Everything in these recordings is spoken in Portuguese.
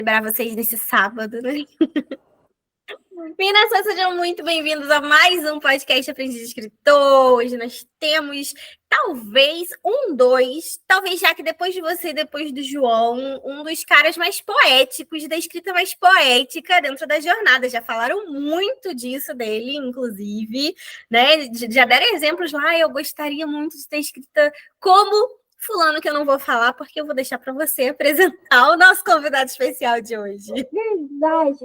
Celebrar vocês nesse sábado, né? Meninas, sejam muito bem-vindos a mais um podcast Aprendiz de Escritor. Hoje nós temos, talvez já que depois de você e depois do João, um dos caras mais poéticos, da escrita mais poética dentro da jornada. Já falaram muito disso dele, inclusive, né? Já deram exemplos lá. Eu gostaria muito de ter escrita como fulano, que eu não vou falar, porque eu vou deixar para você apresentar o nosso convidado especial de hoje. Verdade.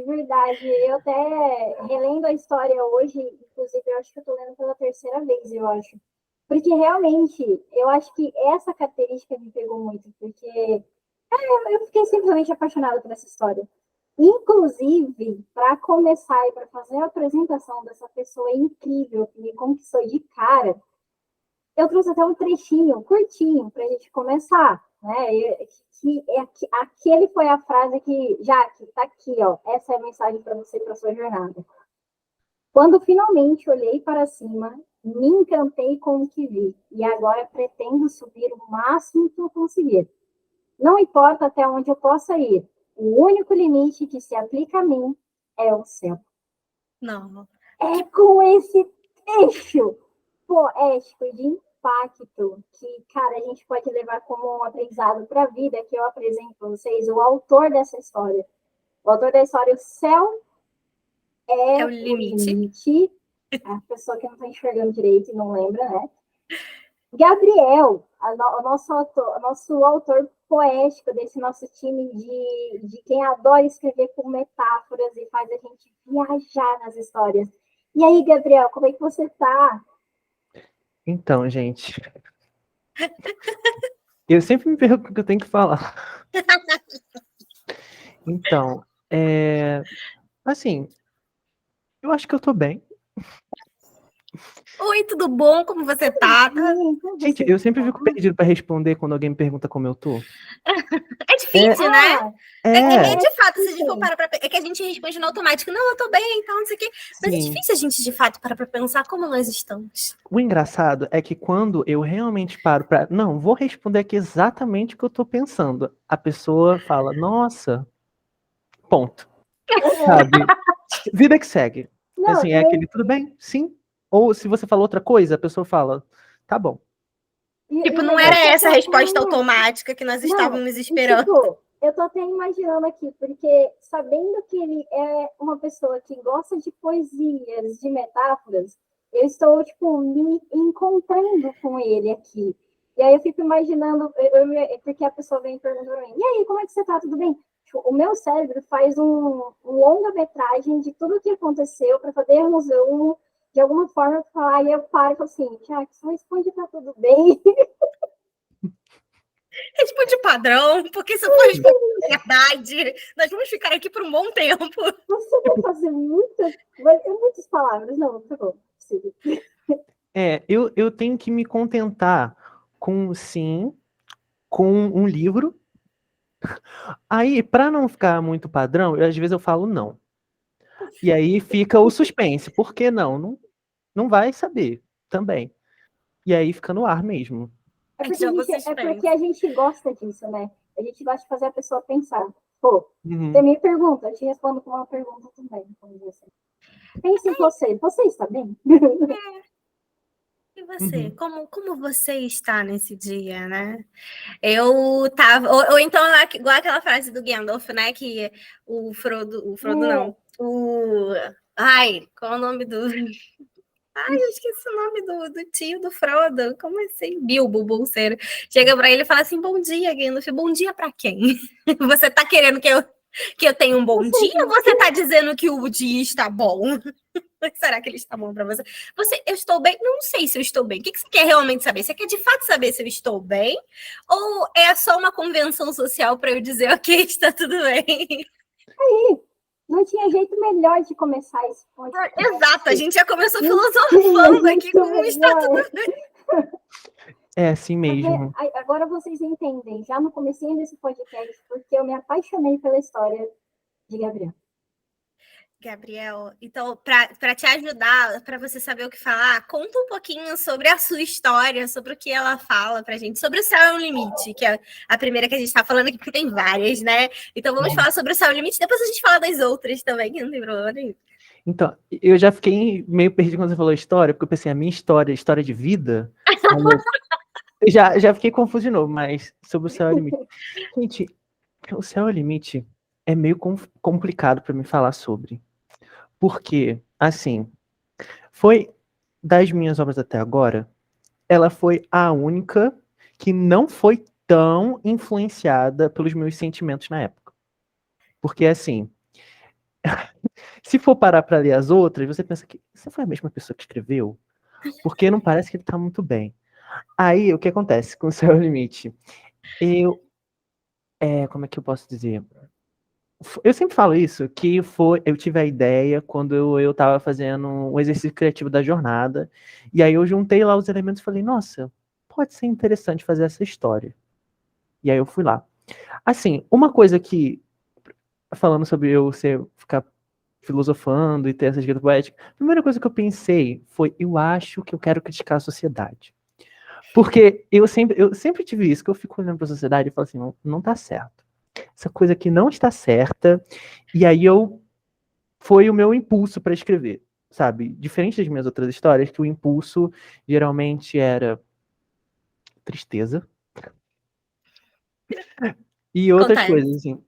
Eu até relendo a história hoje, inclusive, eu acho que eu estou lendo pela terceira vez, eu acho. Porque realmente, eu acho que essa característica me pegou muito, porque eu fiquei simplesmente apaixonada por essa história. Inclusive, para começar e para fazer a apresentação dessa pessoa incrível que me conquistou de cara, eu trouxe até um trechinho curtinho para a gente começar, né? Aquele foi a frase que, Jaque, tá aqui, ó. Essa é a mensagem para você, para sua jornada. Quando finalmente olhei para cima, me encantei com o que vi e agora pretendo subir o máximo que eu conseguir. Não importa até onde eu possa ir, o único limite que se aplica a mim é o céu. Não. É com esse trecho poético e de impacto que, cara, a gente pode levar como um aprendizado para a vida, que eu apresento para vocês, o autor dessa história. O autor da história, o céu é o limite. limite. A pessoa que não está enxergando direito e não lembra, né? Gabriel, o nosso autor poético desse nosso time de quem adora escrever com metáforas e faz a gente viajar nas histórias. E aí, Gabriel, como é que você tá? Então, gente, eu sempre me pergunto o que eu tenho que falar. Então, assim, eu acho que eu tô bem. Oi, tudo bom? Como você tá? Gente, eu sempre fico perdido pra responder quando alguém me pergunta como eu tô. É difícil, né? É, De fato, se a gente for parar pra... É que a gente responde no automático. Não, eu tô bem, então, não sei o quê. Mas é sim. difícil a gente, de fato, parar pra pensar como nós estamos. O engraçado é que quando eu realmente paro pra... Não, vou responder aqui exatamente o que eu tô pensando. A pessoa fala, nossa, ponto. Sabe? Vida que segue. Não, Assim, é aquele, tudo bem? Sim. Ou se você fala outra coisa, a pessoa fala, tá bom. Tipo, não era essa a resposta automática que nós estávamos esperando. Tipo, eu tô até imaginando aqui, porque sabendo que ele é uma pessoa que gosta de poesias, de metáforas, eu estou, tipo, me encontrando com ele aqui. E aí eu fico imaginando, porque a pessoa vem perguntando pra mim, e aí, como é que você tá? Tudo bem? Tipo, o meu cérebro faz um longa-metragem de tudo o que aconteceu para poder de alguma forma, falar, e eu paro e falo assim, Tiago, só responde tá tudo bem. Responde padrão, porque se eu for responder a verdade, nós vamos ficar aqui por um bom tempo. Você vai fazer muitas palavras, não, tá bom. Eu tenho que me contentar com com um livro. Aí, para não ficar muito padrão, às vezes eu falo não. E aí fica o suspense. Por que não? Não vai saber também. E aí fica no ar mesmo. É porque a gente gosta disso, né? A gente gosta de fazer a pessoa pensar. Pô, você me pergunta, eu te respondo com uma pergunta também. Assim. Pense em você. Você está bem? E você? Como você está nesse dia, né? Eu tava... Ou então, igual aquela frase do Gandalf, né? Que o Frodo não. Ai, qual é o nome do... Ai, eu esqueci o nome do tio do Frodo. Como assim? Bilbo, bolseiro. Chega pra ele e fala assim, bom dia, Gandalf. Bom dia pra quem? Você tá querendo que eu tenha um bom dia ou você tá dizendo que o dia está bom? Será que ele está bom pra você? Eu estou bem? Não sei se eu estou bem. O que você quer realmente saber? Você quer de fato saber se eu estou bem? Ou é só uma convenção social para eu dizer, ok, está tudo bem? Aí, não tinha jeito melhor de começar esse podcast. Exato, a gente já começou filosofando aqui com o está tudo bem. É assim mesmo. Porque agora vocês entendem, já no comecinho desse podcast, porque eu me apaixonei pela história de Gabriel. Gabriel, então, para te ajudar, para você saber o que falar, conta um pouquinho sobre a sua história, sobre o que ela fala pra gente, sobre o Céu é o Limite, que é a primeira que a gente tá falando aqui, porque tem várias, né? Então vamos falar sobre o Céu é o Limite, depois a gente fala das outras também, que não tem problema nenhum. Então, eu já fiquei meio perdido quando você falou história, porque eu pensei, a minha história de vida, eu já fiquei confuso de novo, mas sobre o Céu é o Limite. Gente, o Céu é o Limite é meio complicado para me falar sobre. Porque, assim, foi das minhas obras até agora, ela foi a única que não foi tão influenciada pelos meus sentimentos na época. Porque, assim, se for parar para ler as outras, você pensa que você foi a mesma pessoa que escreveu? Porque não parece que ele tá muito bem. Aí, o que acontece com o Céu é o Limite? Como é que eu posso dizer? Eu sempre falo isso, que eu tive a ideia quando eu tava fazendo um exercício criativo da jornada, e aí eu juntei lá os elementos e falei, nossa, pode ser interessante fazer essa história. E aí eu fui lá. Assim, uma coisa que, falando sobre ficar filosofando e ter essa escrita poética, a primeira coisa que eu pensei foi, eu acho que eu quero criticar a sociedade. Porque eu sempre tive isso, que eu fico olhando pra sociedade e falo assim, não tá certo. Essa coisa aqui não está certa, e aí foi o meu impulso para escrever, sabe? Diferente das minhas outras histórias, que o impulso geralmente era tristeza e outras Acontece. coisas, assim.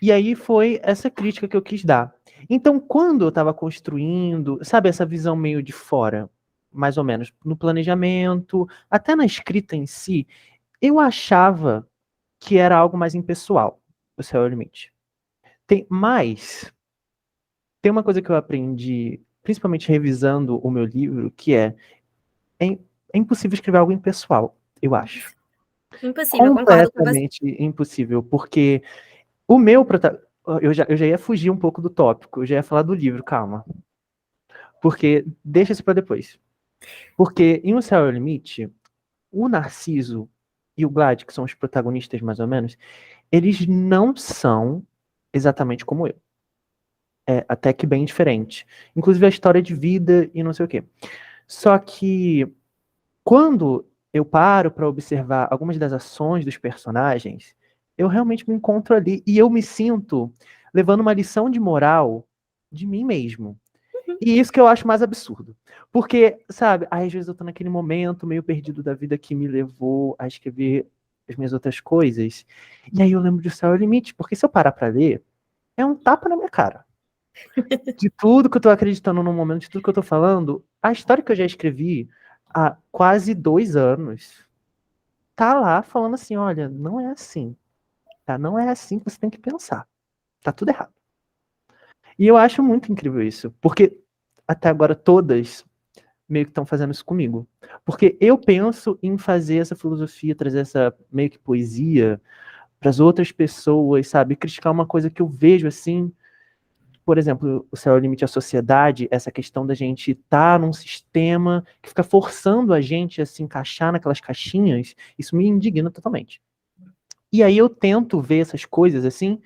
E aí foi essa crítica que eu quis dar. Então, quando eu estava construindo, sabe, essa visão meio de fora, mais ou menos, no planejamento, até na escrita em si, eu achava que era algo mais impessoal, o Céu é o Limite. Mas tem uma coisa que eu aprendi, principalmente revisando o meu livro, que é, é impossível escrever algo impessoal, eu acho. Impossível, concordo com você. Completamente impossível, porque o meu protagonista. Eu já ia fugir um pouco do tópico, eu já ia falar do livro, calma. Porque deixa isso para depois. Porque em O Céu é o Limite, o Narciso e o Glad, que são os protagonistas mais ou menos, eles não são exatamente como eu. É até que bem diferente. Inclusive a história de vida e não sei o quê. Só que quando eu paro para observar algumas das ações dos personagens, eu realmente me encontro ali e eu me sinto levando uma lição de moral de mim mesmo. E isso que eu acho mais absurdo. Porque, sabe, às vezes eu tô naquele momento meio perdido da vida que me levou a escrever as minhas outras coisas. E aí eu lembro de Céu é o Limite, porque se eu parar pra ler, é um tapa na minha cara. De tudo que eu tô acreditando no momento, de tudo que eu tô falando, a história que eu já escrevi há quase 2 anos tá lá falando assim, olha, não é assim, tá? Não é assim que você tem que pensar. Tá tudo errado. E eu acho muito incrível isso, porque até agora todas meio que estão fazendo isso comigo. Porque eu penso em fazer essa filosofia, trazer essa meio que poesia para as outras pessoas, sabe? Criticar uma coisa que eu vejo assim, por exemplo, o Céu é o Limite à Sociedade, essa questão da gente estar num sistema que fica forçando a gente a se encaixar naquelas caixinhas, isso me indigna totalmente. E aí eu tento ver essas coisas assim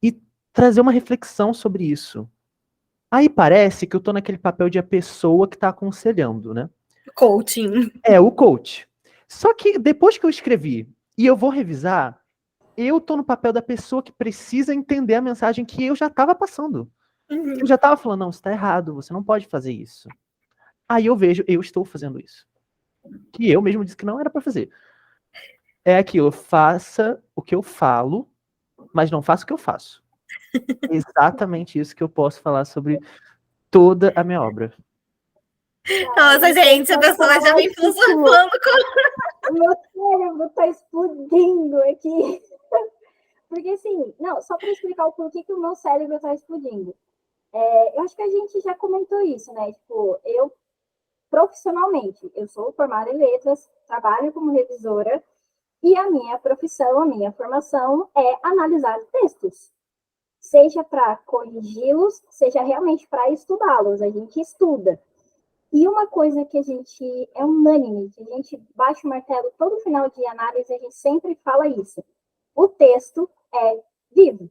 e trazer uma reflexão sobre isso. Aí parece que eu tô naquele papel de a pessoa que tá aconselhando, né? Coaching. É, o coach. Só que depois que eu escrevi e eu vou revisar, eu tô no papel da pessoa que precisa entender a mensagem que eu já tava passando. Eu já tava falando, não, isso tá errado, você não pode fazer isso. Aí eu vejo, eu estou fazendo isso. Que eu mesmo disse que não era pra fazer. É aquilo, faça o que eu falo, mas não faça o que eu faço. Exatamente isso que eu posso falar sobre toda a minha obra. Nossa, gente, a pessoa já vem filosofando O meu cérebro tá explodindo aqui. Porque assim, não, só para explicar o porquê que o meu cérebro tá explodindo. Eu acho que a gente já comentou isso, né? Tipo, eu profissionalmente, eu sou formada em letras, trabalho como revisora, e a minha profissão, a minha formação é analisar textos. Seja para corrigi-los, seja realmente para estudá-los. A gente estuda. E uma coisa que a gente é unânime, que a gente bate o martelo todo final de análise, a gente sempre fala isso. O texto é vivo.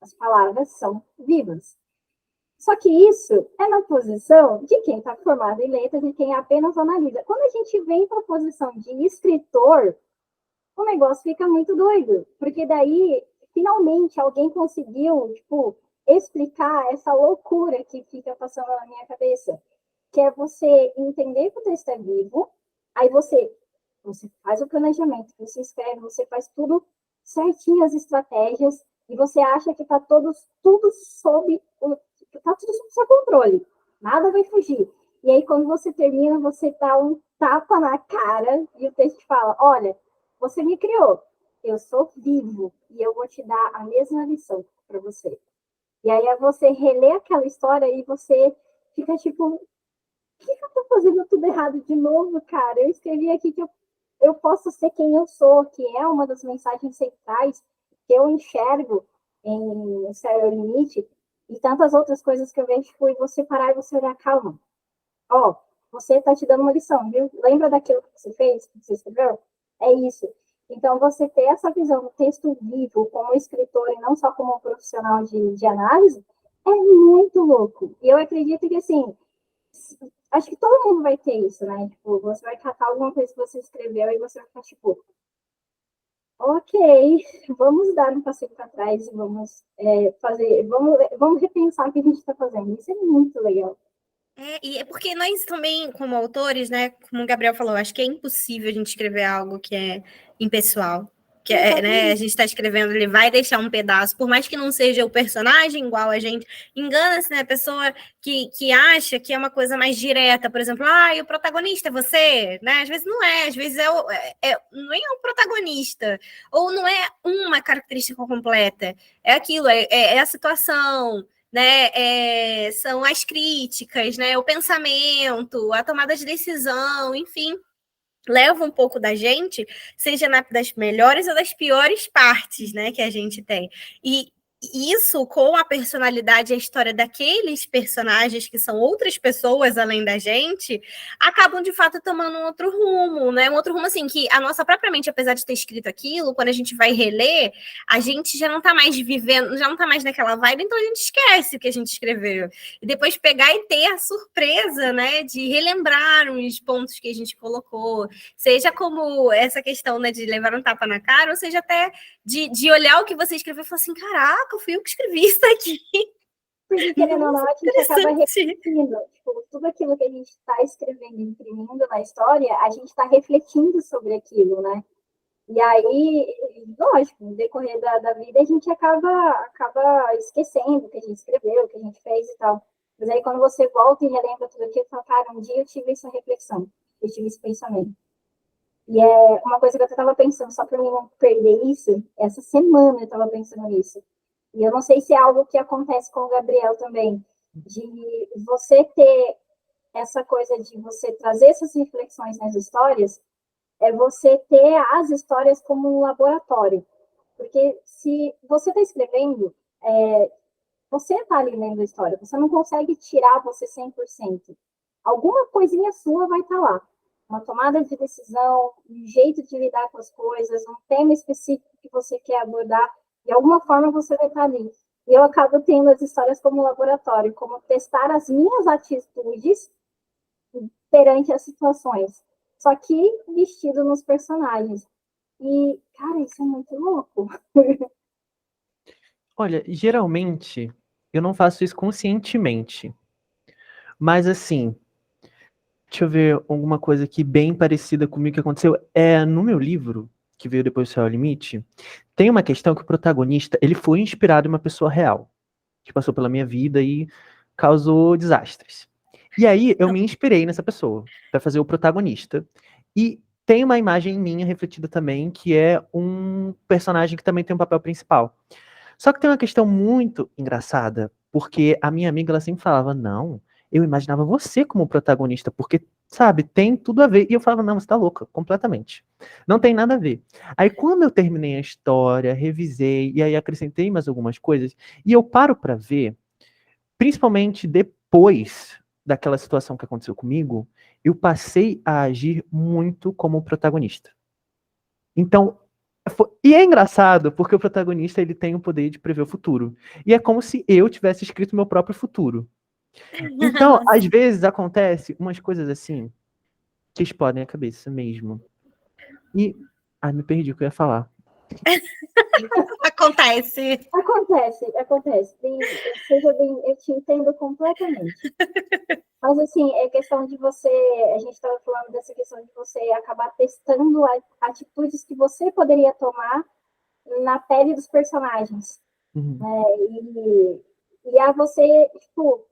As palavras são vivas. Só que isso é na posição de quem está formado em letras, de quem apenas analisa. Quando a gente vem para a posição de escritor, o negócio fica muito doido, porque daí, finalmente, alguém conseguiu, tipo, explicar essa loucura que fica passando na minha cabeça, que é você entender que o texto é vivo, aí você faz o planejamento, você escreve, você faz tudo certinho, as estratégias, e você acha que está tudo sob o seu controle, nada vai fugir. E aí, quando você termina, você dá um tapa na cara e o texto fala, olha, você me criou, eu sou vivo e eu vou te dar a mesma lição para você. E aí é você reler aquela história e você fica tipo, o que eu tô fazendo tudo errado de novo, cara? Eu escrevi aqui que eu posso ser quem eu sou, que é uma das mensagens centrais que eu enxergo em Céu e Limite e tantas outras coisas que eu vejo, tipo, e você parar e você olhar, calma, ó, você tá te dando uma lição, viu? Lembra daquilo que você fez, que você escreveu? É isso. Então, você ter essa visão do texto vivo como escritor e não só como um profissional de análise é muito louco. E eu acredito que, assim, acho que todo mundo vai ter isso, né? Tipo, você vai catar alguma coisa que você escreveu e você vai ficar, tipo, ok, vamos dar um passeio para trás e vamos vamos repensar o que a gente está fazendo. Isso é muito legal. E é porque nós também, como autores, né, como o Gabriel falou, acho que é impossível a gente escrever algo que é impessoal. Que é, né, a gente está escrevendo, ele vai deixar um pedaço, por mais que não seja o personagem igual a gente, engana-se, né, a pessoa que acha que é uma coisa mais direta, por exemplo, e o protagonista é você, né, às vezes não é, às vezes não é o protagonista, ou não é uma característica completa, é aquilo, é a situação, né, são as críticas, né, o pensamento, a tomada de decisão, enfim, leva um pouco da gente, seja das melhores ou das piores partes, né, que a gente tem. E isso, com a personalidade e a história daqueles personagens que são outras pessoas além da gente, acabam de fato tomando um outro rumo, né? Um outro rumo assim que a nossa própria mente, apesar de ter escrito aquilo, quando a gente vai reler, a gente já não está mais vivendo, já não está mais naquela vibe, então a gente esquece o que a gente escreveu. E depois pegar e ter a surpresa, né, de relembrar os pontos que a gente colocou, seja como essa questão, né, de levar um tapa na cara, ou seja até de olhar o que você escreveu e falar assim, caraca, fui eu que escrevi isso aqui. Porque, querendo ou não, a gente acaba refletindo. Tipo, tudo aquilo que a gente está escrevendo, imprimindo na história, a gente está refletindo sobre aquilo, né? E aí, lógico, no decorrer da vida, a gente acaba esquecendo o que a gente escreveu, o que a gente fez e tal. Mas aí, quando você volta e relembra tudo aquilo, fala, cara, um dia eu tive essa reflexão, eu tive esse pensamento. E é uma coisa que eu estava pensando, só para mim não perder isso, essa semana eu estava pensando nisso. E eu não sei se é algo que acontece com o Gabriel também, de você ter essa coisa de você trazer essas reflexões nas histórias, é você ter as histórias como um laboratório. Porque se você está escrevendo, você está ali lendo a história, você não consegue tirar você 100%. Alguma coisinha sua vai estar lá. Uma tomada de decisão, um jeito de lidar com as coisas, um tema específico que você quer abordar, de alguma forma você vai estar ali. E eu acabo tendo as histórias como laboratório, como testar as minhas atitudes perante as situações. Só que vestido nos personagens. E, cara, isso é muito louco. Olha, geralmente eu não faço isso conscientemente. Mas assim, deixa eu ver alguma coisa aqui bem parecida comigo que aconteceu. No meu livro, que veio depois do Céu ao Limite, tem uma questão que o protagonista, ele foi inspirado em uma pessoa real, que passou pela minha vida e causou desastres. E aí eu me inspirei nessa pessoa para fazer o protagonista. E tem uma imagem minha refletida também, que é um personagem que também tem um papel principal. Só que tem uma questão muito engraçada, porque a minha amiga ela sempre falava, não, eu imaginava você como protagonista, porque, sabe, tem tudo a ver. E eu falava, não, você tá louca, completamente. Não tem nada a ver. Aí quando eu terminei a história, revisei, e aí acrescentei mais algumas coisas, e eu paro pra ver, principalmente depois daquela situação que aconteceu comigo, eu passei a agir muito como protagonista. Então, E é engraçado, porque o protagonista ele tem o poder de prever o futuro. E é como se eu tivesse escrito meu próprio futuro. Então, às vezes, acontece umas coisas assim que explodem a cabeça mesmo. E... Ai, me perdi o que eu ia falar. Acontece. Acontece. Seja bem, eu te entendo completamente. Mas, assim, é questão de você... A gente estava falando dessa questão de você acabar testando atitudes que você poderia tomar na pele dos personagens. Uhum. E a você, tipo,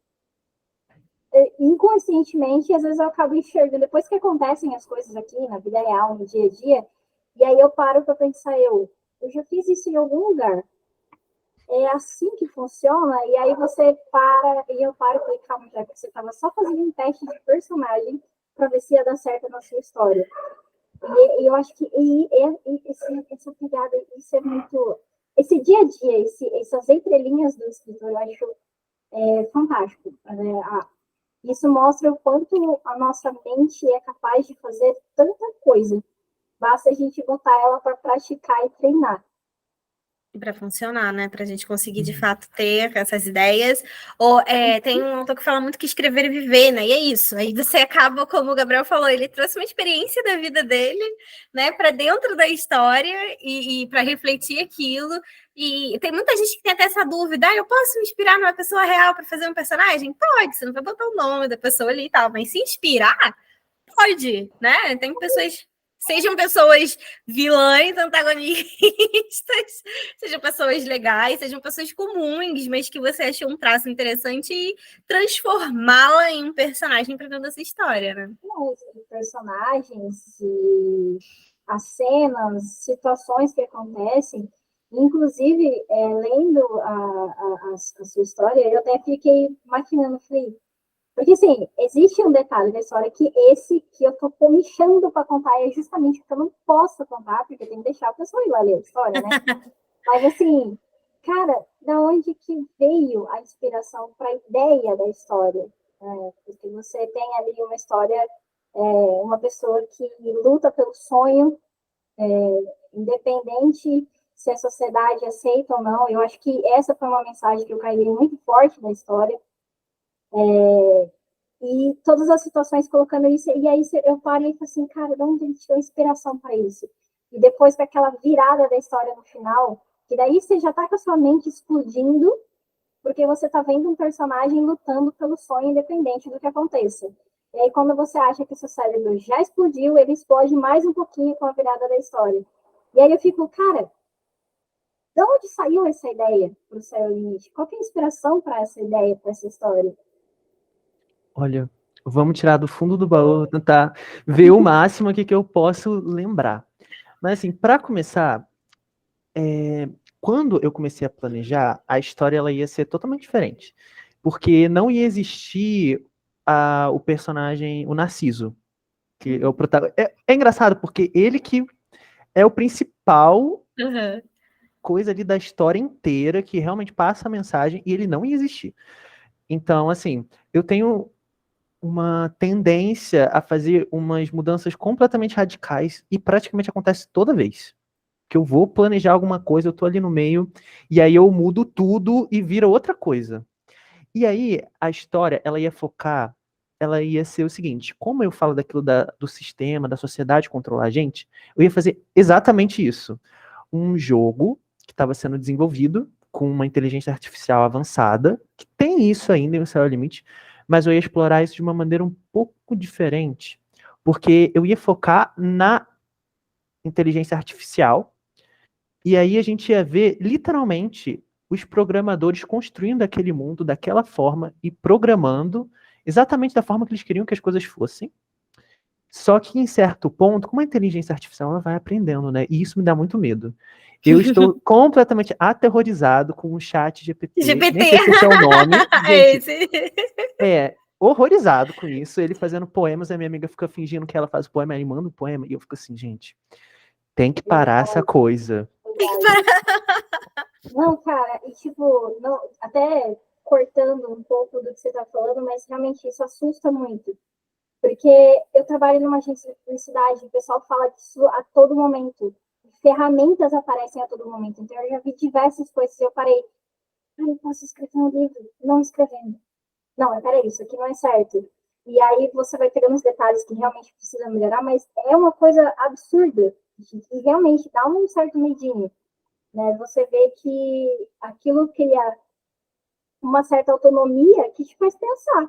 inconscientemente, às vezes eu acabo enxergando, depois que acontecem as coisas aqui na vida real, no dia a dia, e aí eu paro para pensar, eu já fiz isso em algum lugar. É assim que funciona, e aí você para, e eu paro e falei, calma, já que você estava só fazendo um teste de personagem para ver se ia dar certo na sua história. E eu acho que essa pegada, isso é muito... Esse dia a dia, essas entrelinhas do escritor, eu acho fantástico. Isso mostra o quanto a nossa mente é capaz de fazer tanta coisa. Basta a gente botar ela para praticar e treinar. Para funcionar, né? Para a gente conseguir de fato ter essas ideias. Ou tem um autor que fala muito que escrever e viver, né? E é isso. Aí você acaba, como o Gabriel falou, ele trouxe uma experiência da vida dele, né, para dentro da história e para refletir aquilo. E tem muita gente que tem até essa dúvida: eu posso me inspirar numa pessoa real para fazer um personagem? Pode, você não vai botar o nome da pessoa ali e tal, mas se inspirar, pode, né? Tem pessoas. Sejam pessoas vilãs, antagonistas, sejam pessoas legais, sejam pessoas comuns, mas que você achou um traço interessante e transformá-la em um personagem para dentro dessa história, né? Os personagens, e as cenas, situações que acontecem, inclusive, lendo a sua história, eu até fiquei maquinando, falei, porque, assim, existe um detalhe da história que esse que eu tô comichando para contar é justamente o que eu não posso contar, porque tem que deixar a pessoa ir lá ler a história, né? Mas, assim, cara, da onde que veio a inspiração para a ideia da história? Porque você tem ali uma história, uma pessoa que luta pelo sonho, independente se a sociedade aceita ou não. Eu acho que essa foi uma mensagem que eu caí muito forte na história. E todas as situações colocando isso, e aí eu parei e falei assim, cara, de onde ele tirou inspiração para isso? E depois com aquela virada da história no final, que daí você já tá com a sua mente explodindo, porque você tá vendo um personagem lutando pelo sonho independente do que aconteça. E aí quando você acha que seu cérebro já explodiu, ele explode mais um pouquinho com a virada da história. E aí eu fico, cara, de onde saiu essa ideia para o Céu Limite? Qual que é a inspiração para essa ideia, para essa história? Olha, vamos tirar do fundo do baú, tentar ver o máximo aqui que eu posso lembrar. Mas assim, para começar, quando eu comecei a planejar, a história ela ia ser totalmente diferente. Porque não ia existir o personagem, o Narciso, que é o protagonista. É engraçado, porque ele que é o principal coisa ali da história inteira, que realmente passa a mensagem, e ele não ia existir. Então, assim, eu tenho uma tendência a fazer umas mudanças completamente radicais e praticamente acontece toda vez que eu vou planejar alguma coisa, eu tô ali no meio e aí eu mudo tudo e vira outra coisa. E aí a história, ela ia ser o seguinte, como eu falo daquilo do sistema, da sociedade controlar a gente, eu ia fazer exatamente isso. Um jogo que estava sendo desenvolvido com uma inteligência artificial avançada, que tem isso ainda em O Céu é o Limite, mas eu ia explorar isso de uma maneira um pouco diferente, porque eu ia focar na inteligência artificial, e aí a gente ia ver literalmente os programadores construindo aquele mundo daquela forma e programando exatamente da forma que eles queriam que as coisas fossem. Só que em certo ponto, como a inteligência artificial ela vai aprendendo, né? E isso me dá muito medo. Eu estou completamente aterrorizado com o chat GPT. Nem GPT. sei se esse é o nome. Gente, Esse. horrorizado com isso. Ele fazendo poemas, a minha amiga fica fingindo que ela faz o poema, aí manda o poema, e eu fico assim, gente, tem que parar essa coisa. Tem que parar. Não, cara, e tipo, não, até cortando um pouco do que você tá falando, mas realmente isso assusta muito. Porque eu trabalho numa agência de publicidade, o pessoal fala disso a todo momento. ferramentas aparecem a todo momento. Então, eu já vi diversas coisas e eu parei, eu posso escrever um livro, não escrevendo. Não, peraí, isso aqui não é certo. E aí você vai pegando os detalhes que realmente precisa melhorar, mas é uma coisa absurda. E realmente dá um certo medinho. Né? Você vê que aquilo cria uma certa autonomia que te faz pensar.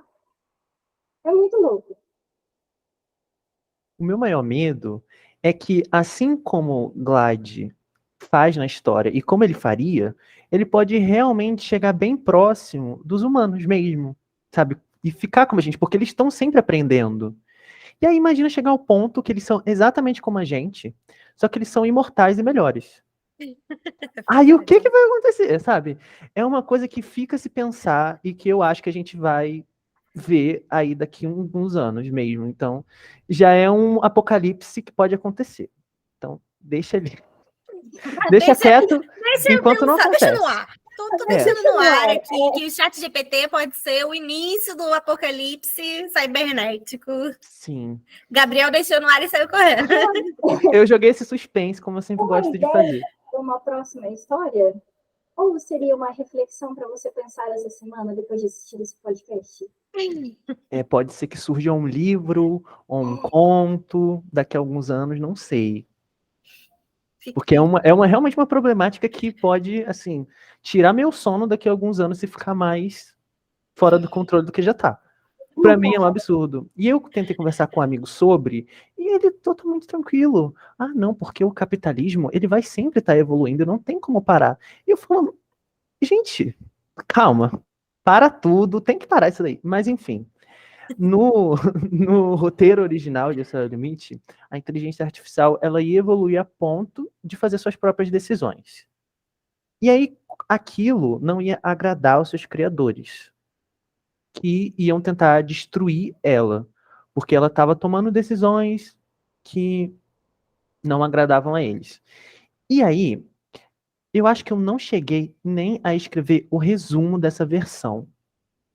É muito louco. O meu maior medo é que, assim como Glad faz na história e como ele faria, ele pode realmente chegar bem próximo dos humanos mesmo, sabe? E ficar como a gente, porque eles estão sempre aprendendo. E aí imagina chegar ao ponto que eles são exatamente como a gente, só que eles são imortais e melhores. Aí o que vai acontecer, sabe? É uma coisa que fica a se pensar e que eu acho que a gente vai ver aí daqui a uns anos mesmo. Então, já é um apocalipse que pode acontecer. Então, deixa ali. Deixa quieto deixa eu enquanto não pensar, deixa no acontece. ar. Tô deixando Deixa no no ar ar, aqui que o chat GPT pode ser o início do apocalipse cibernético. Sim. Gabriel deixou no ar e saiu correndo. Eu joguei esse suspense, como eu sempre Uma gosto de ideia fazer. para uma próxima história? Ou seria uma reflexão para você pensar essa semana depois de assistir esse podcast? Pode ser que surja um livro ou um conto daqui a alguns anos, não sei. Porque realmente uma problemática que pode, assim, tirar meu sono daqui a alguns anos se ficar mais fora do controle do que já tá. Pra mim é um absurdo. E eu tentei conversar com um amigo sobre, e ele totalmente tranquilo. Ah, não, porque o capitalismo, ele vai sempre estar evoluindo, não tem como parar. E eu falo, gente, calma, para tudo, tem que parar isso daí. Mas enfim, no, no roteiro original de Céu Limite, a inteligência artificial ela ia evoluir a ponto de fazer suas próprias decisões. E aí aquilo não ia agradar aos seus criadores, que iam tentar destruir ela, porque ela estava tomando decisões que não agradavam a eles. E aí, eu acho que eu não cheguei nem a escrever o resumo dessa versão,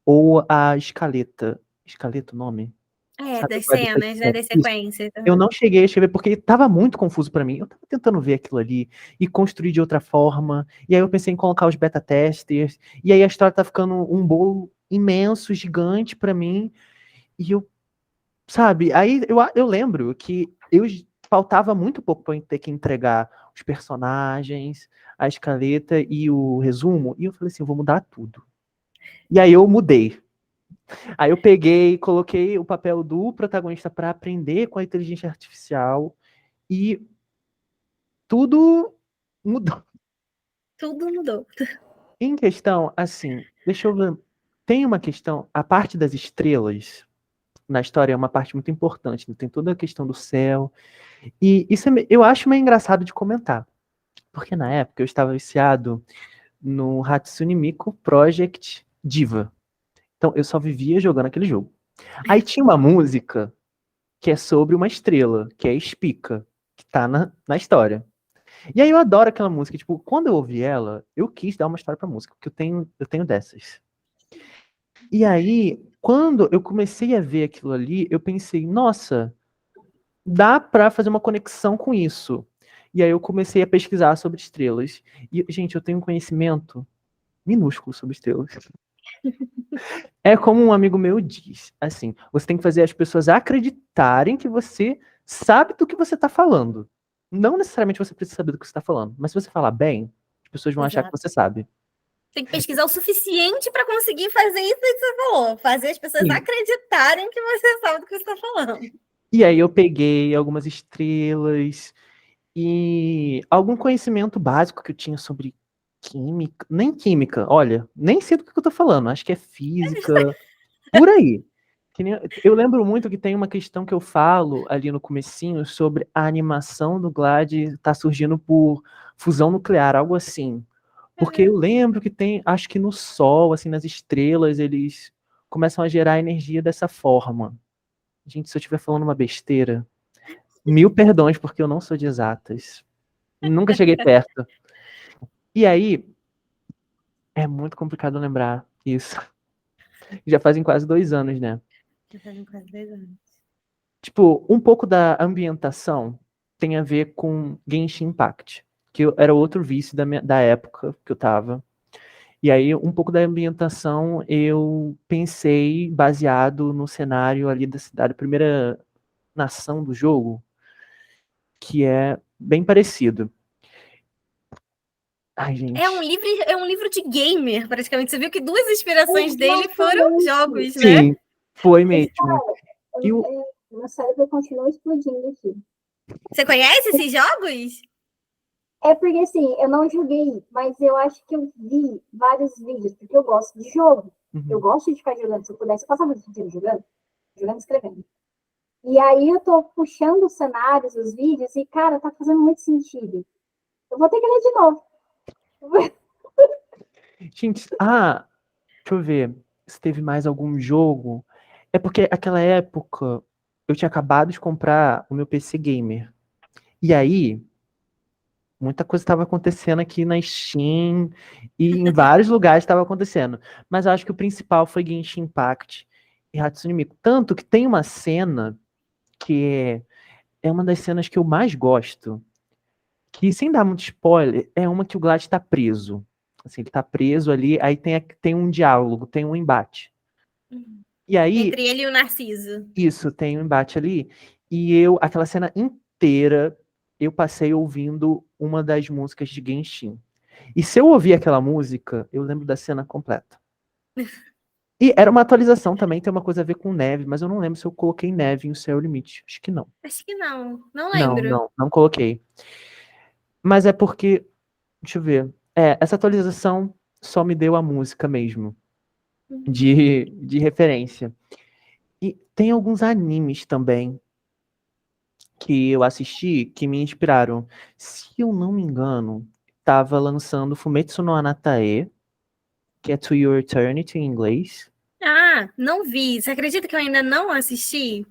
ou a escaleta. Escaleta o nome? Sabe Das qual é a cenas, né? Das Isso. sequências. Eu não cheguei a escrever porque estava muito confuso para mim. Eu estava tentando ver aquilo ali e construir de outra forma. E aí eu pensei em colocar os beta testers. E aí a história tá ficando um bolo imenso, gigante para mim. E eu, sabe? Aí eu lembro que faltava muito pouco para eu ter que entregar os personagens, a escaleta e o resumo. E eu falei assim, eu vou mudar tudo. E aí eu mudei. Aí eu peguei, coloquei o papel do protagonista para aprender com a inteligência artificial e tudo mudou. Tudo mudou. Em questão, assim, deixa eu ver. Tem uma questão, a parte das estrelas na história é uma parte muito importante, né? Tem toda a questão do céu. E isso eu acho meio engraçado de comentar. Porque na época eu estava viciado no Hatsune Miku Project Diva. Então eu só vivia jogando aquele jogo. Aí tinha uma música que é sobre uma estrela, que é Spica, que tá na história. E aí eu adoro aquela música, tipo, quando eu ouvi ela, eu quis dar uma história pra música, porque eu tenho dessas. E aí, quando eu comecei a ver aquilo ali, eu pensei, nossa, dá pra fazer uma conexão com isso. E aí eu comecei a pesquisar sobre estrelas. E, gente, eu tenho um conhecimento minúsculo sobre estrelas. É como um amigo meu diz, assim, você tem que fazer as pessoas acreditarem que você sabe do que você está falando. Não necessariamente você precisa saber do que você está falando, mas se você falar bem, as pessoas vão achar que Exato. você sabe. Tem que pesquisar o suficiente para conseguir fazer isso que você falou. Fazer as pessoas Sim. acreditarem que você sabe do que você está falando. E aí eu peguei algumas estrelas e algum conhecimento básico que eu tinha sobre química, nem química, olha, nem sei do que eu tô falando, acho que é física, por aí. Eu lembro muito que tem uma questão que eu falo ali no comecinho sobre a animação do Glad tá surgindo por fusão nuclear, algo assim. Porque eu lembro que tem, acho que no Sol, assim, nas estrelas, eles começam a gerar energia dessa forma. Gente, se eu estiver falando uma besteira, mil perdões, porque eu não sou de exatas. Nunca cheguei perto. E aí, é muito complicado lembrar isso. Já fazem quase 2 anos, né? Já fazem quase 2 anos. Tipo, um pouco da ambientação. tem a ver com Genshin Impact, que era outro vício da época que eu tava. E aí, um pouco da ambientação eu pensei baseado no cenário ali da cidade, a primeira nação do jogo, que é bem parecido. Ai, gente. É um livro de gamer, praticamente. Você viu que duas inspirações dele foram Exatamente. jogos, né? Sim, foi Mas, mesmo. E o, meu cérebro continua explodindo aqui. Você conhece esses jogos? É porque, assim, eu não joguei, mas eu acho que eu vi vários vídeos, porque eu gosto de jogo. Eu gosto de ficar jogando. Se eu pudesse, eu passava o dia jogando, jogando e escrevendo. E aí eu tô puxando os cenários, os vídeos, e, cara, tá fazendo muito sentido. Eu vou ter que ler de novo. Gente, deixa eu ver se teve mais algum jogo. É porque aquela época eu tinha acabado de comprar o meu PC gamer. E aí, muita coisa estava acontecendo aqui na Steam e em vários lugares estava acontecendo. Mas eu acho que o principal foi Genshin Impact e Hatsune Miku. Tanto que tem uma cena que é uma das cenas que eu mais gosto, que sem dar muito spoiler, é uma que o Glad tá preso. Assim, ele tá preso ali, aí tem um diálogo, tem um embate. E aí, Entre ele e o Narciso. isso, tem um embate ali, e aquela cena inteira, eu passei ouvindo uma das músicas de Genshin. E se eu ouvir aquela música, eu lembro da cena completa. E era uma atualização também, tem uma coisa a ver com neve, mas eu não lembro se eu coloquei neve em O Céu é o Limite. Acho que não. Acho que não. Não Não, lembro. não coloquei. Mas é porque, deixa eu ver. Essa atualização só me deu a música mesmo, de referência. E tem alguns animes também que eu assisti que me inspiraram. Se eu não me engano, tava lançando Fumetsu no Anatae, que é To Your Eternity em inglês. Ah, não vi. Você acredita que eu ainda não assisti?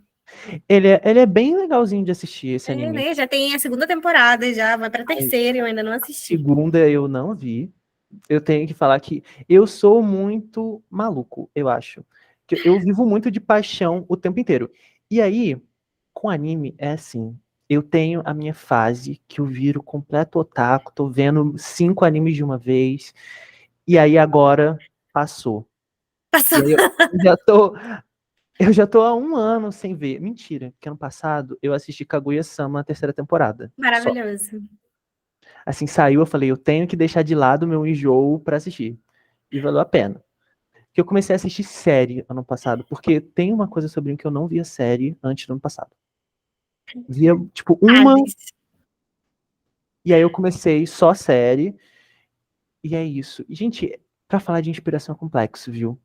Ele é bem legalzinho de assistir, esse É, anime. né? Já tem a segunda temporada, já vai pra A terceira, eu ainda não assisti. segunda eu não vi. Eu tenho que falar que eu sou muito maluco, eu acho. Que eu vivo muito de paixão o tempo inteiro. E aí, com anime, é assim. Eu tenho a minha fase que eu viro completo otaku, tô vendo 5 animes de uma vez, e aí agora passou. Passou. E aí eu já tô há um ano sem ver. Mentira, porque ano passado eu assisti Kaguya-sama a terceira temporada. Só. Maravilhoso. Assim, saiu, eu falei, eu tenho que deixar de lado o meu enjoo pra assistir. E valeu a pena. Que eu comecei a assistir série ano passado, porque tem uma coisa sobre mim que eu não via série antes do ano passado. Via, tipo, uma, Aves. e aí eu comecei só série, e é isso. E, gente, pra falar de inspiração é complexo, viu?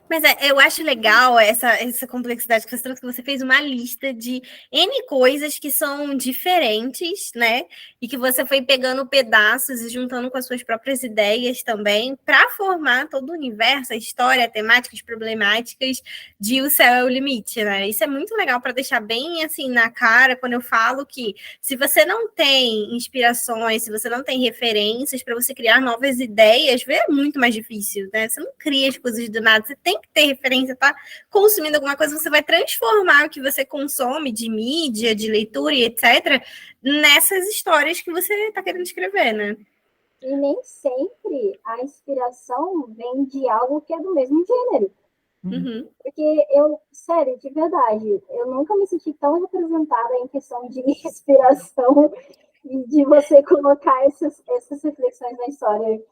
Mas eu acho legal essa complexidade que você trouxe, que você fez uma lista de N coisas que são diferentes, né? E que você foi pegando pedaços e juntando com as suas próprias ideias também, para formar todo o universo, a história, temáticas, problemáticas de O Céu é o Limite, né? Isso é muito legal para deixar bem assim na cara quando eu falo que se você não tem inspirações, se você não tem referências para você criar novas ideias, é muito mais difícil, né? Você não cria as coisas do nada, você tem que ter referência, tá consumindo alguma coisa, você vai transformar o que você consome de mídia, de leitura e etc., nessas histórias que você está querendo escrever, né? E nem sempre a inspiração vem de algo que é do mesmo gênero. Uhum. Porque sério, de verdade, eu nunca me senti tão representada em questão de inspiração e de você colocar essas reflexões na história,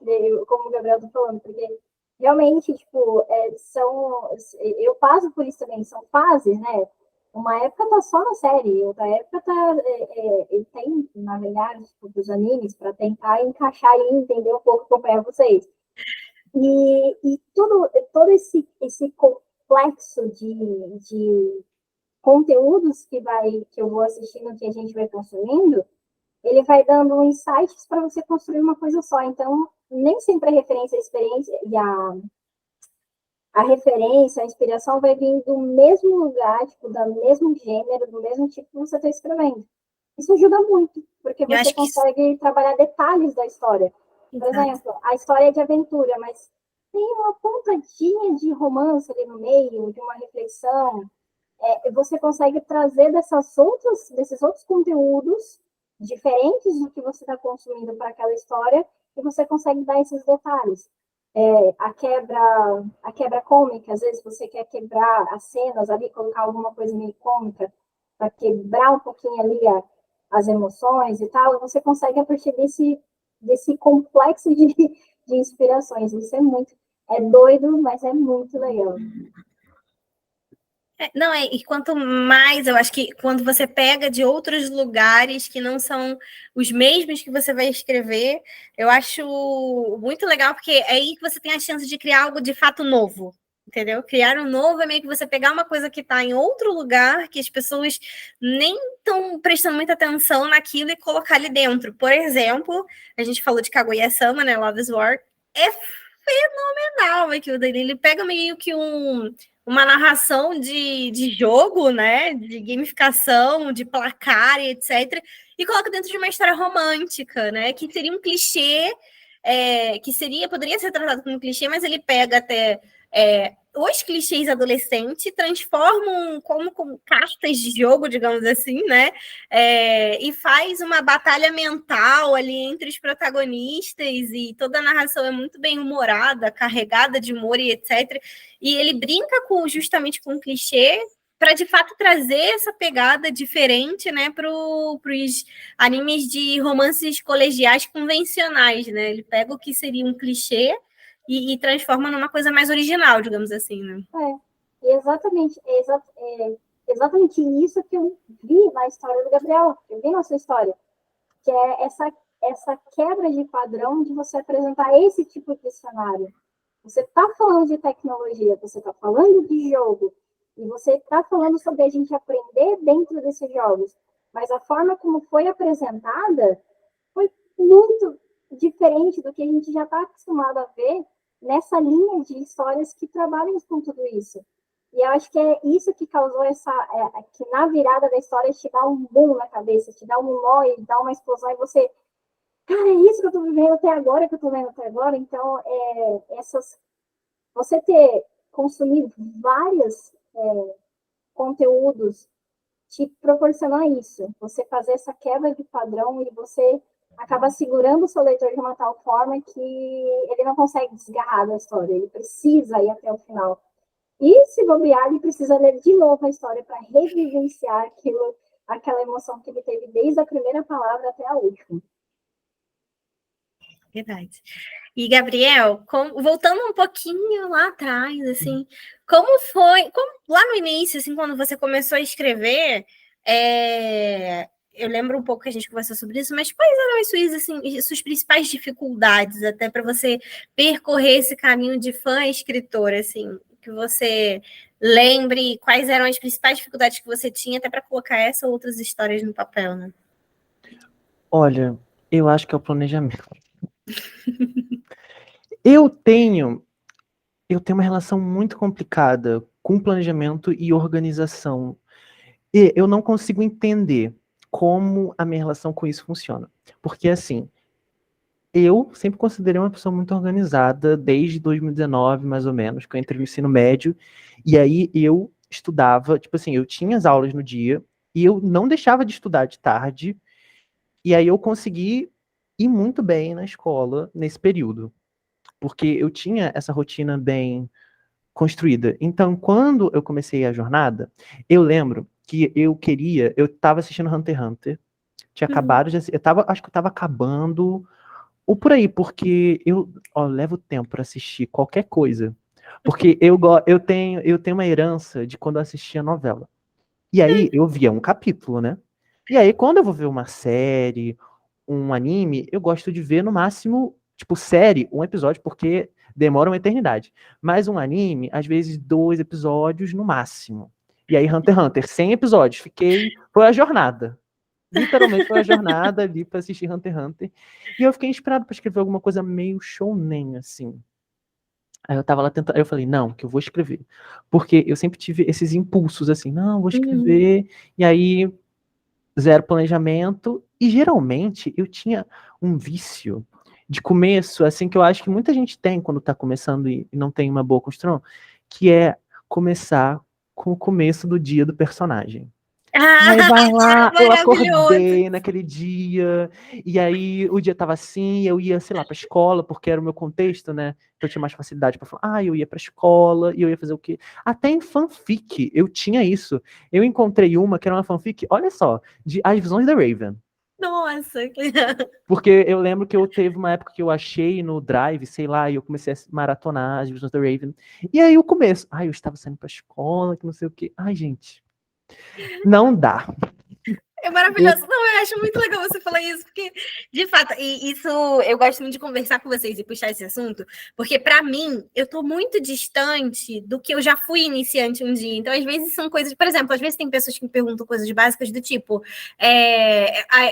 como o Gabriel está falando, porque realmente, tipo, eu passo por isso também, são fases, né? Uma época tá só na série, outra época ele tem, na verdade, tipo, dos animes, para tentar encaixar e entender um pouco, acompanhar vocês. E todo esse complexo de conteúdos que eu vou assistindo, que a gente vai consumindo, ele vai dando insights para você construir uma coisa só. Então, nem sempre a referência, a experiência e a referência, a inspiração vai vir do mesmo lugar, tipo, do mesmo gênero, do mesmo tipo que você está escrevendo. Isso ajuda muito, porque Eu você acho que consegue trabalhar detalhes da história. Por exato. exemplo, a história é de aventura, mas tem uma pontadinha de romance ali no meio, de uma reflexão. você consegue trazer desses outros conteúdos diferentes do que você está consumindo para aquela história, e você consegue dar esses detalhes. A quebra cômica, às vezes você quer quebrar as cenas ali, colocar alguma coisa meio cômica, para quebrar um pouquinho ali as emoções e tal, e você consegue a partir desse complexo de inspirações. Isso é doido, mas é muito legal. Não, e quanto mais, eu acho que quando você pega de outros lugares que não são os mesmos que você vai escrever, eu acho muito legal, porque é aí que você tem a chance de criar algo de fato novo, entendeu? Criar um novo é meio que você pegar uma coisa que está em outro lugar, que as pessoas nem estão prestando muita atenção naquilo e colocar ali dentro. Por exemplo, a gente falou de Kaguya-sama, né? Love is War. É fenomenal aquilo dele. Ele pega meio que uma narração de jogo, né? De gamificação, de placar e etc. E coloca dentro de uma história romântica, né? Que seria um clichê, poderia ser tratado como um clichê, mas ele pega até os clichês adolescentes, transformam como cartas de jogo, digamos assim, né? E faz uma batalha mental ali entre os protagonistas, e toda a narração é muito bem humorada, carregada de humor e etc. E ele brinca justamente com o clichê para de fato trazer essa pegada diferente, né, para os animes de romances colegiais convencionais, né? Ele pega o que seria um clichê e transforma numa coisa mais original, digamos assim, né? Exatamente isso que eu vi na história do Gabriel, eu vi na sua história, que é essa quebra de padrão de você apresentar esse tipo de cenário. Você está falando de tecnologia, você está falando de jogo, e você está falando sobre a gente aprender dentro desses jogos, mas a forma como foi apresentada foi muito diferente do que a gente já está acostumado a ver nessa linha de histórias que trabalham com tudo isso. E eu acho que é isso que causou que na virada da história te dá um boom na cabeça, te dá um nó e dá uma explosão, e você, cara, é isso que eu tô vivendo até agora, que eu tô vendo até agora. Então, você ter consumido vários conteúdos te proporciona isso, você fazer essa quebra de padrão, e você acaba segurando o seu leitor de uma tal forma que ele não consegue desgarrar da história, ele precisa ir até o final. E se bobear, ele precisa ler de novo a história para revivenciar aquela emoção que ele teve desde a primeira palavra até a última. Verdade. E, Gabriel, voltando um pouquinho lá atrás, assim, como foi, lá no início, assim, quando você começou a escrever, eu lembro um pouco que a gente conversou sobre isso, mas quais eram as suas principais dificuldades até para você percorrer esse caminho de fã-escritor, assim, que você lembre quais eram as principais dificuldades que você tinha até para colocar essa ou outras histórias no papel, né? Olha, eu acho que é o planejamento. Eu tenho uma relação muito complicada com planejamento e organização. E eu não consigo entender como a minha relação com isso funciona. Porque, assim, eu sempre considerei uma pessoa muito organizada desde 2019, mais ou menos, que eu entrei no ensino médio, e aí eu estudava, tipo assim, eu tinha as aulas no dia, e eu não deixava de estudar de tarde, e aí eu consegui ir muito bem na escola nesse período, porque eu tinha essa rotina bem construída. Então, quando eu comecei a jornada, eu lembro que eu tava assistindo Hunter x Hunter, tinha acabado de assistir, acho que eu tava acabando, ou por aí, porque eu levo tempo para assistir qualquer coisa, porque eu tenho uma herança de quando eu assistia novela. E aí eu via um capítulo, né? E aí quando eu vou ver uma série, um anime, eu gosto de ver no máximo, tipo, série, um episódio, porque demora uma eternidade. Mas um anime, às vezes 2 episódios no máximo. E aí Hunter x Hunter, 100 episódios. Foi a jornada. Literalmente foi a jornada ali pra assistir Hunter x Hunter. E eu fiquei inspirado pra escrever alguma coisa meio shounen, assim. Aí eu tava lá tentando, aí eu falei, não, que eu vou escrever. Porque eu sempre tive esses impulsos, assim, não, vou escrever. E aí, zero planejamento. E geralmente eu tinha um vício de começo, assim, que eu acho que muita gente tem quando tá começando e não tem uma boa construção, que é começar com o começo do dia do personagem. Ah, E aí vai lá, eu maravilhoso! acordei naquele dia, e aí o dia tava assim, eu ia, sei lá, pra escola, porque era o meu contexto, né? Então eu tinha mais facilidade pra falar, eu ia pra escola, e eu ia fazer o quê? Até em fanfic eu tinha isso. Eu encontrei uma que era uma fanfic, olha só, de As Visões da Raven. Nossa, Porque eu lembro que eu teve uma época que eu achei no Drive, sei lá, e eu comecei a maratonar As Visões da Raven. E aí o começo, eu estava saindo pra escola, que não sei o quê. Ai, gente, não dá. é maravilhoso. Não, eu acho muito legal você falar isso, porque, de fato, e isso eu gosto muito de conversar com vocês e puxar esse assunto, porque, para mim, eu tô muito distante do que eu já fui iniciante um dia. Então, às vezes, são coisas. Por exemplo, às vezes tem pessoas que me perguntam coisas básicas do tipo: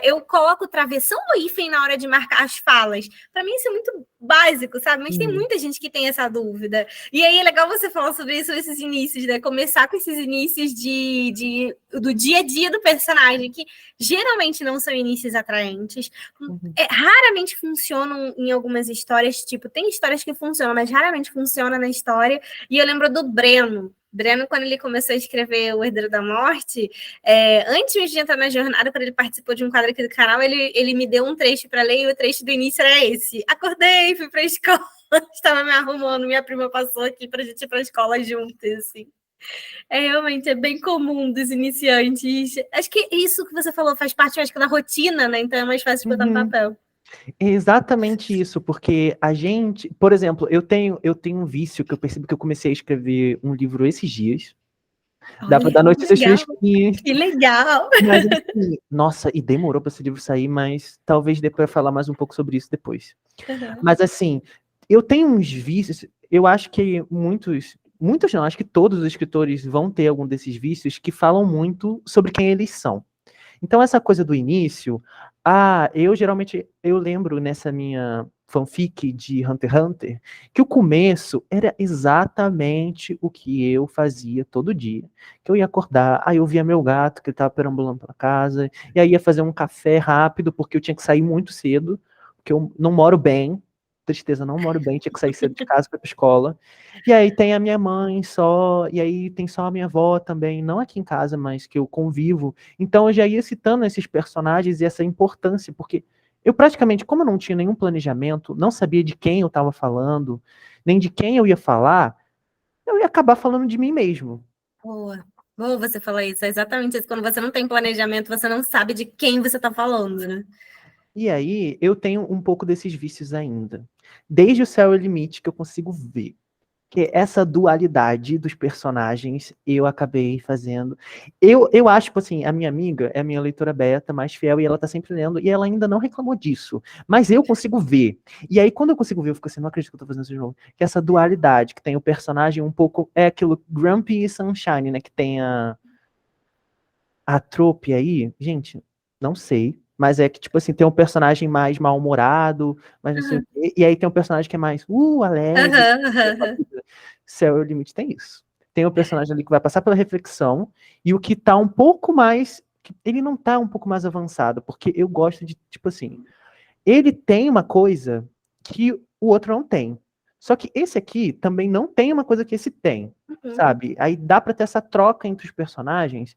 eu coloco travessão ou hífen na hora de marcar as falas? Para mim, isso é muito básico, sabe? Mas tem muita gente que tem essa dúvida. E aí é legal você falar sobre isso, esses inícios, né? Começar com esses inícios do dia a dia do personagem, que geralmente não são inícios atraentes. Raramente funcionam em algumas histórias, tipo, tem histórias que funcionam, mas raramente funciona na história. E eu lembro do Breno. Breno, quando ele começou a escrever O Herdeiro da Morte, antes de entrar na jornada, quando ele participou de um quadro aqui do canal, ele me deu um trecho para ler, e o trecho do início era esse. Acordei, fui para a escola, estava me arrumando, minha prima passou aqui para a gente ir para a escola juntos, assim. Realmente, é bem comum dos iniciantes. Acho que isso que você falou faz parte, acho que, da rotina, né? Então é mais fácil de botar no papel. É exatamente isso, porque a gente, por exemplo, eu tenho um vício que eu percebo que eu comecei a escrever um livro esses dias. Dá pra Olha, dar que notícias legal, fresquinhas. que legal. Mas assim, nossa, e demorou para esse livro sair, mas talvez dê para falar mais um pouco sobre isso depois. Uhum. Mas assim, eu tenho uns vícios, eu acho que muitos não, acho que todos os escritores vão ter algum desses vícios que falam muito sobre quem eles são. Então essa coisa do início, eu lembro nessa minha fanfic de Hunter x Hunter, que o começo era exatamente o que eu fazia todo dia. Que eu ia acordar, aí eu via meu gato que estava perambulando pela casa, e aí ia fazer um café rápido, porque eu tinha que sair muito cedo, porque eu não moro bem, tristeza, não moro bem, tinha que sair cedo de casa para ir pra escola. E aí tem a minha mãe só, e aí tem só a minha avó também, não aqui em casa, mas que eu convivo. Então eu já ia citando esses personagens e essa importância, porque eu praticamente, como eu não tinha nenhum planejamento, não sabia de quem eu estava falando, nem de quem eu ia falar, eu ia acabar falando de mim mesmo. Boa. Boa você falar isso. É exatamente isso. Quando você não tem planejamento, você não sabe de quem você está falando, né? E aí eu tenho um pouco desses vícios ainda. Desde o Céu e o Limite que eu consigo ver. Que essa dualidade dos personagens eu acabei fazendo. Eu acho, tipo assim, a minha amiga é a minha leitora beta mais fiel e ela tá sempre lendo e ela ainda não reclamou disso. Mas eu consigo ver. E aí, quando eu consigo ver, eu fico assim, não acredito que eu tô fazendo isso de novo. Que essa dualidade, que tem o personagem um pouco. É aquilo Grumpy e Sunshine, né? Que tem a trope aí. Gente, não sei. Mas é que, tipo assim, tem um personagem mais mal-humorado, mas não sei o quê. E aí tem um personagem que é mais, alegre. Céu e o Limite tem isso. Tem o personagem ali que vai passar pela reflexão e o que tá um pouco mais. Ele não tá um pouco mais avançado, porque eu gosto de, tipo assim, ele tem uma coisa que o outro não tem. Só que esse aqui também não tem uma coisa que esse tem, sabe? Aí dá pra ter essa troca entre os personagens,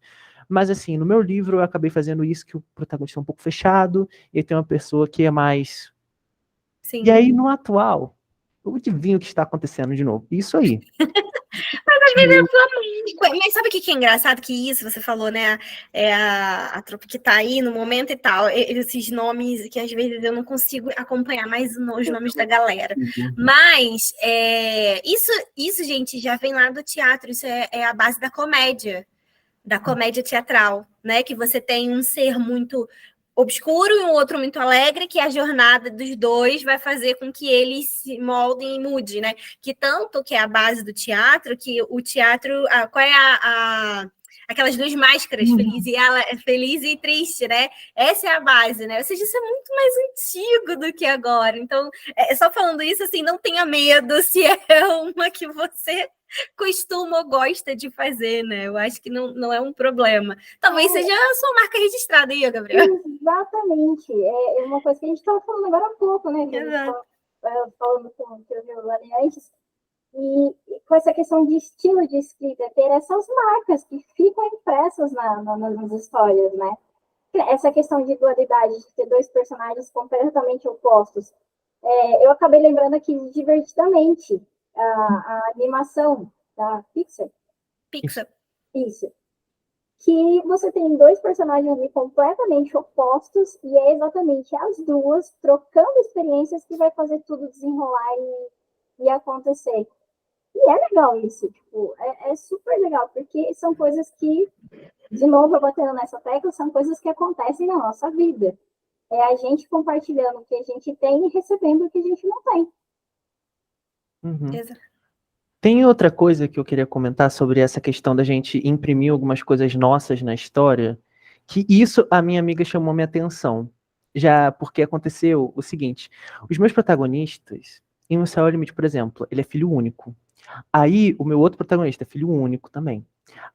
mas assim, no meu livro eu acabei fazendo isso, que o protagonista é um pouco fechado, e tem uma pessoa que é mais. Sim. E aí, no atual, eu adivinho o que está acontecendo de novo. Isso aí. Mas sabe o que é engraçado? Que isso você falou, né? É a trupe que tá aí no momento e tal. Esses nomes que às vezes eu não consigo acompanhar mais os nomes da galera. Mas isso, gente, já vem lá do teatro. Isso é a base da comédia teatral, né? Que você tem um ser muito obscuro e um outro muito alegre, que a jornada dos dois vai fazer com que eles se moldem e mude, né? Que tanto que é a base do teatro, que o teatro, qual é aquelas duas máscaras, feliz e triste, né? Essa é a base, né? Ou seja, isso é muito mais antigo do que agora. Então, só falando isso, assim, não tenha medo se é uma que você costuma ou gosta de fazer, né? Eu acho que não é um problema. Talvez seja a sua marca registrada aí, Gabriel. Exatamente. É uma coisa que a gente estava falando agora há pouco, né? Que a gente Exato. estava falando com o Violane antes. E com essa questão de estilo de escrita, ter essas marcas que ficam impressas nas histórias, né? Essa questão de dualidade, de ter dois personagens completamente opostos. Eu acabei lembrando aqui de Divertidamente, a animação da Pixar. Isso. Que você tem dois personagens ali completamente opostos e é exatamente as duas trocando experiências que vai fazer tudo desenrolar e acontecer. E é legal isso, tipo, é super legal, porque são coisas que, de novo, eu batendo nessa tecla, são coisas que acontecem na nossa vida. É a gente compartilhando o que a gente tem e recebendo o que a gente não tem. Uhum. Tem outra coisa que eu queria comentar sobre essa questão da gente imprimir algumas coisas nossas na história, que isso a minha amiga chamou minha atenção. Já porque aconteceu o seguinte, os meus protagonistas, em Um Céu ao Limite, por exemplo, ele é filho único. Aí o meu outro protagonista é filho único também.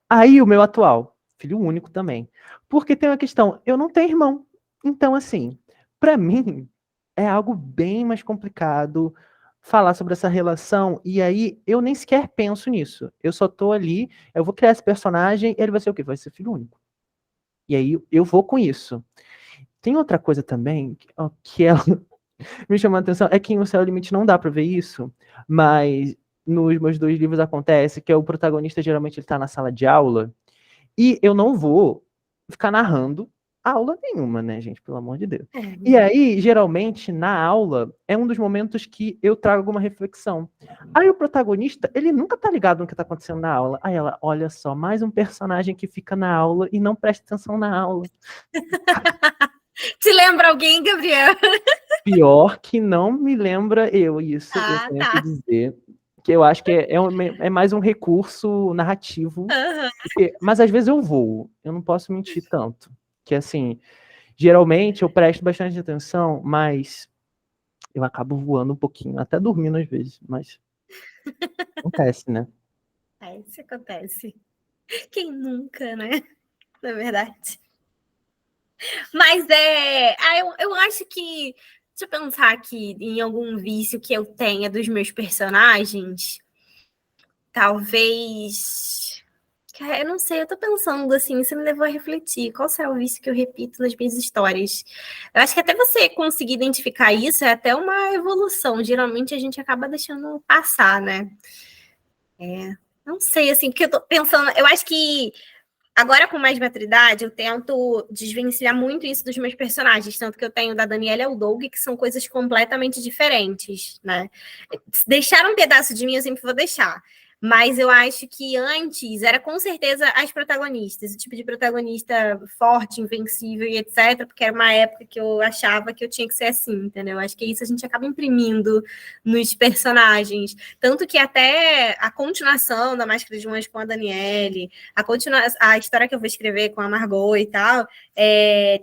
Aí o meu atual, filho único também. Porque tem uma questão, eu não tenho irmão. Então, assim, pra mim, é algo bem mais complicado falar sobre essa relação, e aí eu nem sequer penso nisso. Eu só tô ali, eu vou criar esse personagem, ele vai ser o quê? Vai ser filho único. E aí eu vou com isso. Tem outra coisa também, que ela me chamou a atenção, é que em O Céu e o Limite não dá pra ver isso, mas nos meus 2 livros acontece que o protagonista geralmente ele tá na sala de aula, e eu não vou ficar narrando aula nenhuma, né, gente? Pelo amor de Deus. E aí, geralmente, na aula, é um dos momentos que eu trago alguma reflexão. Aí o protagonista, ele nunca tá ligado no que tá acontecendo na aula. Aí ela, olha só, mais um personagem que fica na aula e não presta atenção na aula. Te lembra alguém, Gabriel? Pior que não me lembra eu, isso eu tenho que dizer. Que eu acho que é mais um recurso narrativo. Mas às vezes eu vou, eu não posso mentir tanto. Que assim, geralmente eu presto bastante atenção, mas eu acabo voando um pouquinho, até dormindo às vezes, mas acontece, né? Isso acontece. Quem nunca, né? Na verdade. Mas eu acho que. Deixa eu pensar aqui em algum vício que eu tenha dos meus personagens. Talvez. Eu não sei, eu tô pensando assim, você me levou a refletir. Qual será o vício que eu repito nas minhas histórias? Eu acho que até você conseguir identificar isso é até uma evolução. Geralmente a gente acaba deixando passar, né? Não sei, assim, porque eu tô pensando, eu acho que agora com mais maturidade eu tento desvencilhar muito isso dos meus personagens, tanto que eu tenho da Daniela e o Doug, que são coisas completamente diferentes, né? Deixar um pedaço de mim eu sempre vou deixar. Mas eu acho que antes era com certeza as protagonistas, o tipo de protagonista forte, invencível e etc, porque era uma época que eu achava que eu tinha que ser assim, entendeu? Acho que isso a gente acaba imprimindo nos personagens. Tanto que até a continuação da Máscara de um Anjo com a Daniele, a história que eu vou escrever com a Margot e tal,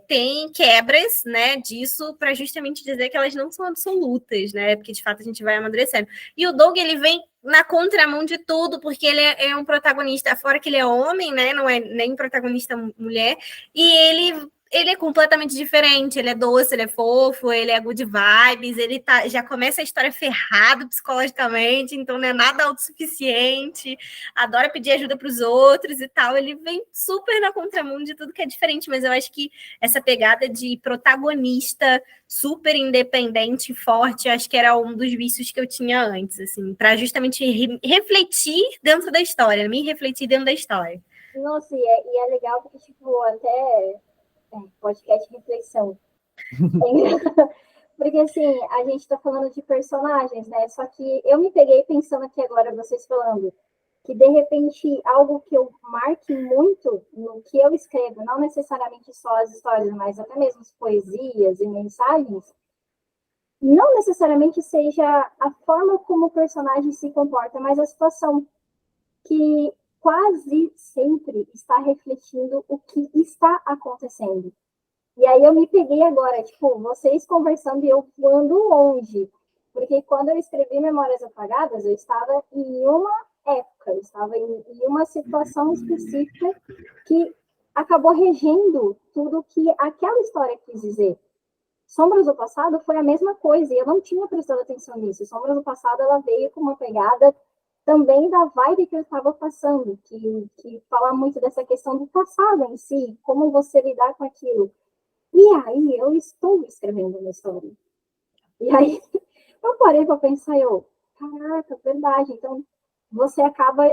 tem quebras, né, disso para justamente dizer que elas não são absolutas, né? Porque de fato a gente vai amadurecendo. E o Doug, ele vem na contramão de tudo, porque ele é um protagonista, fora que ele é homem, né? Não é nem protagonista mulher, e ele é completamente diferente, ele é doce, ele é fofo, ele é good vibes, ele já começa a história ferrado psicologicamente, então não é nada autossuficiente, adora pedir ajuda para os outros e tal, ele vem super na contramão de tudo que é diferente, mas eu acho que essa pegada de protagonista super independente, forte, acho que era um dos vícios que eu tinha antes, assim, para justamente refletir dentro da história, me refletir dentro da história. Nossa, e é legal porque, tipo, até podcast de reflexão. Porque, assim, a gente tá falando de personagens, né? Só que eu me peguei pensando aqui agora, vocês falando, que, de repente, algo que eu marque muito no que eu escrevo, não necessariamente só as histórias, mas até mesmo as poesias e mensagens, não necessariamente seja a forma como o personagem se comporta, mas a situação que quase sempre está refletindo o que está acontecendo. E aí eu me peguei agora, tipo, vocês conversando e eu voando longe. Porque quando eu escrevi Memórias Apagadas, eu estava em uma época, eu estava em uma situação específica que acabou regendo tudo que aquela história quis dizer. Sombras do Passado foi a mesma coisa, e eu não tinha prestado atenção nisso. Sombras do Passado, ela veio com uma pegada também da vibe que eu estava passando, que fala muito dessa questão do passado em si, como você lidar com aquilo. E aí eu estou escrevendo uma história. E aí eu parei para pensar, caraca, verdade. Então você acaba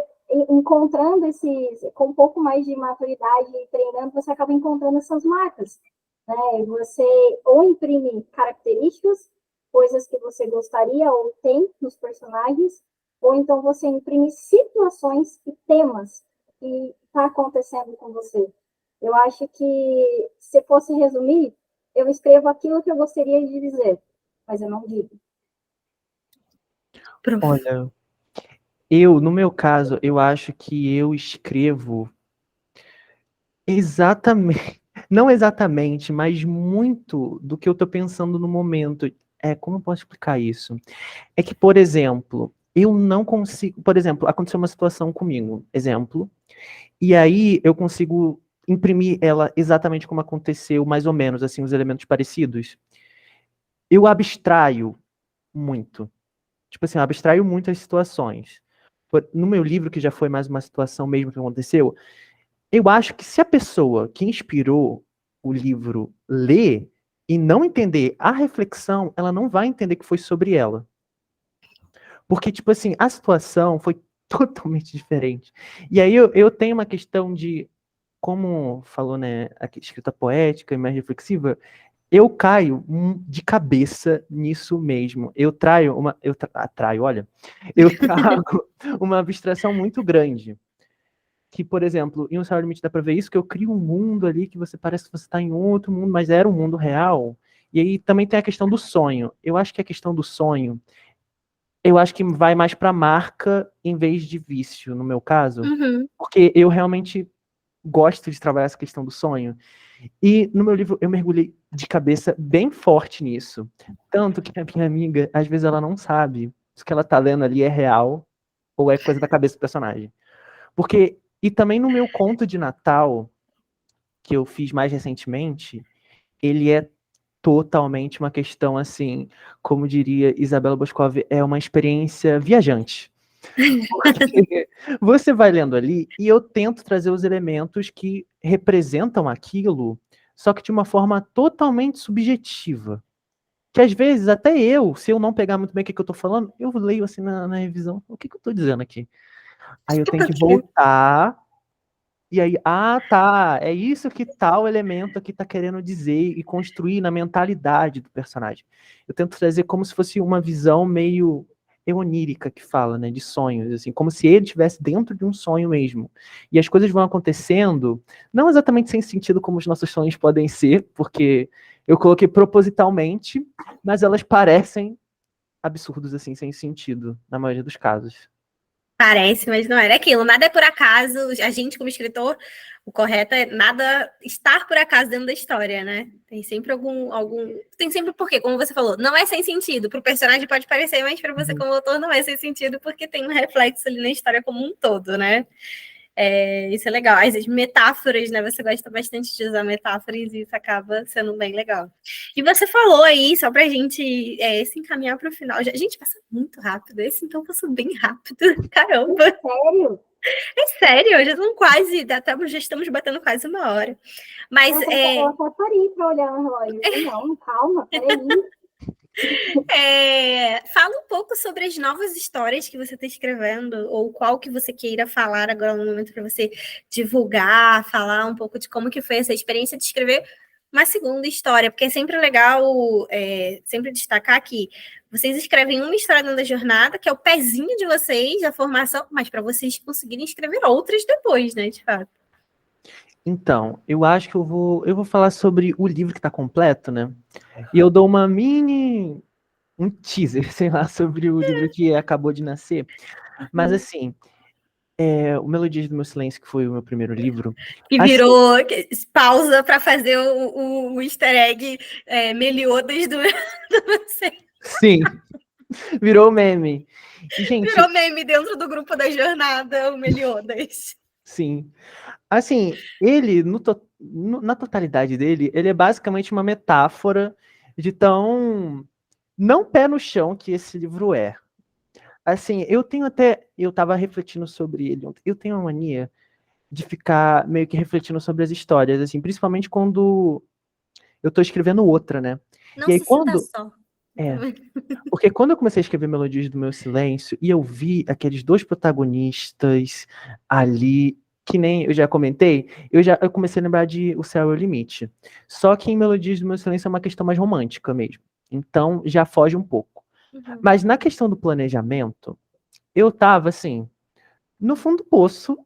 encontrando esses, com um pouco mais de maturidade e treinando, você acaba encontrando essas marcas. Né? Você ou imprime características, coisas que você gostaria ou tem nos personagens, ou então você imprime situações e temas que está acontecendo com você. Eu acho que, se fosse resumir, eu escrevo aquilo que eu gostaria de dizer, mas eu não digo. Olha, no meu caso, eu acho que eu escrevo exatamente, não exatamente, mas muito do que eu tô pensando no momento. Como eu posso explicar isso? É que, por exemplo, eu não consigo, por exemplo, aconteceu uma situação comigo, exemplo, e aí eu consigo imprimir ela exatamente como aconteceu, mais ou menos, assim, os elementos parecidos. Eu abstraio muito. Tipo assim, eu abstraio muito as situações. No meu livro, que já foi mais uma situação mesmo que aconteceu, eu acho que se a pessoa que inspirou o livro ler e não entender a reflexão, ela não vai entender que foi sobre ela. Porque, tipo assim, a situação foi totalmente diferente. E aí eu tenho uma questão de, como falou, né, a escrita poética e mais reflexiva, eu caio de cabeça nisso mesmo. Eu traio uma. Olha. Eu trago uma abstração muito grande. Que, por exemplo, em Um Salário Limite dá pra ver isso, que eu crio um mundo ali que você parece que você está em outro mundo, mas era um mundo real. E aí também tem a questão do sonho. Eu acho que a questão do sonho, eu acho que vai mais pra marca em vez de vício, no meu caso. Uhum. Porque eu realmente gosto de trabalhar essa questão do sonho. E no meu livro eu mergulhei de cabeça bem forte nisso. Tanto que a minha amiga, às vezes, ela não sabe se o que ela tá lendo ali é real ou é coisa da cabeça do personagem. Porque, e também no meu conto de Natal, que eu fiz mais recentemente, ele é totalmente uma questão, assim, como diria Isabela Boscov, é uma experiência viajante. Porque você vai lendo ali e eu tento trazer os elementos que representam aquilo, só que de uma forma totalmente subjetiva. Que às vezes, até eu, se eu não pegar muito bem o que eu tô falando, eu leio assim na revisão, o que eu tô dizendo aqui? Aí eu tenho que voltar, e aí, tá, é isso que tal elemento aqui tá querendo dizer e construir na mentalidade do personagem. Eu tento trazer como se fosse uma visão meio onírica que fala, né, de sonhos, assim, como se ele estivesse dentro de um sonho mesmo. E as coisas vão acontecendo, não exatamente sem sentido como os nossos sonhos podem ser, porque eu coloquei propositalmente, mas elas parecem absurdos, assim, sem sentido, na maioria dos casos. Parece, mas não era aquilo. Nada é por acaso. A gente, como escritor, o correto é nada estar por acaso dentro da história, né? Tem sempre algum. Tem sempre porquê, como você falou, não é sem sentido. Para o personagem pode parecer, mas para você, como autor, não é sem sentido, porque tem um reflexo ali na história como um todo, né? Isso é legal. As metáforas, né? Você gosta bastante de usar metáforas e isso acaba sendo bem legal. E você falou aí, só pra gente se encaminhar para o final. A gente passa muito rápido. Esse então passou bem rápido. Caramba! Sério? É sério, já estamos batendo quase 1 hora. Mas Eu até parei para olhar no relógio. Não, calma, peraí. Fala um pouco sobre as novas histórias que você está escrevendo, ou qual que você queira falar agora no momento para você divulgar, falar um pouco de como que foi essa experiência de escrever uma segunda história, porque é sempre legal sempre destacar que vocês escrevem uma história dentro da jornada, que é o pezinho de vocês, a formação, mas para vocês conseguirem escrever outras depois, né, de fato. Então, eu acho que eu vou falar sobre o livro que está completo, né? E eu dou um teaser, sei lá, sobre o livro que acabou de nascer. Mas assim, o Melodias do Meu Silêncio, que foi o meu primeiro livro. Que assim, virou pausa para fazer o easter egg Meliodas do você. Sim, virou meme. E, gente, Virou meme dentro do grupo da jornada, o Meliodas. sim. Assim, ele, na totalidade dele, ele é basicamente uma metáfora de tão não pé no chão que esse livro é. Assim, eu tava refletindo sobre ele ontem. Eu tenho uma mania de ficar meio que refletindo sobre as histórias, assim, principalmente quando eu tô escrevendo outra, né? Não E aí se sinta quando. só. É, porque quando eu comecei a escrever Melodias do Meu Silêncio e eu vi aqueles dois protagonistas ali, que nem eu já comentei, eu comecei a lembrar de O Céu é o Limite. Só que em Melodias do Meu Silêncio é uma questão mais romântica mesmo. Então já foge um pouco. Uhum. Mas na questão do planejamento, eu tava assim, no fundo do poço.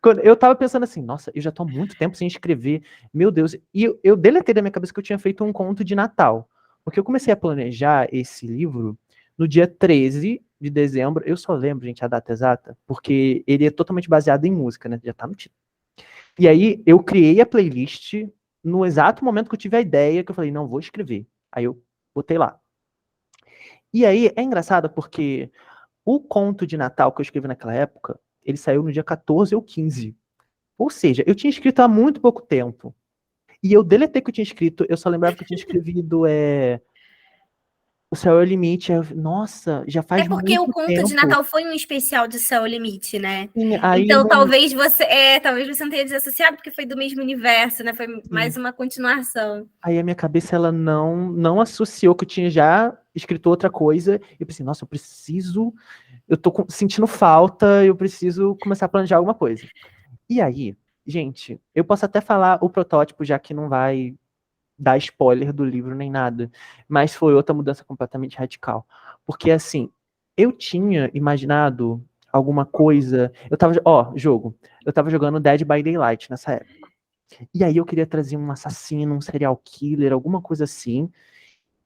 Quando eu tava pensando assim, nossa, eu já tô há muito tempo sem escrever, meu Deus. E eu deletei da minha cabeça que eu tinha feito um conto de Natal. Porque eu comecei a planejar esse livro no dia 13 de dezembro. Eu só lembro, gente, a data exata, porque ele é totalmente baseado em música, né? Já tá no título. E aí eu criei a playlist no exato momento que eu tive a ideia, que eu falei, não, vou escrever. Aí eu botei lá. E aí é engraçado porque o conto de Natal que eu escrevi naquela época, ele saiu no dia 14 ou 15. Ou seja, eu tinha escrito há muito pouco tempo. E eu deletei o que eu tinha escrito, eu só lembrava que eu tinha escrevido O Céu é o Limite. Nossa, já É faz porque o muito conto de tempo. Natal foi um especial de Céu Limite, né? Sim, aí Então não. talvez você não tenha desassociado porque foi do mesmo universo, né? Foi mais Sim. uma continuação. Aí a minha cabeça ela não associou que eu tinha já escrito outra coisa. Eu pensei, nossa, eu preciso. Eu tô sentindo falta, eu preciso começar a planejar alguma coisa. E aí, gente, eu posso até falar o protótipo, já que não vai dar spoiler do livro nem nada, mas foi outra mudança completamente radical. Porque assim, eu tinha imaginado alguma coisa, jogo. Eu tava jogando Dead by Daylight nessa época. E aí eu queria trazer um assassino, um serial killer, alguma coisa assim.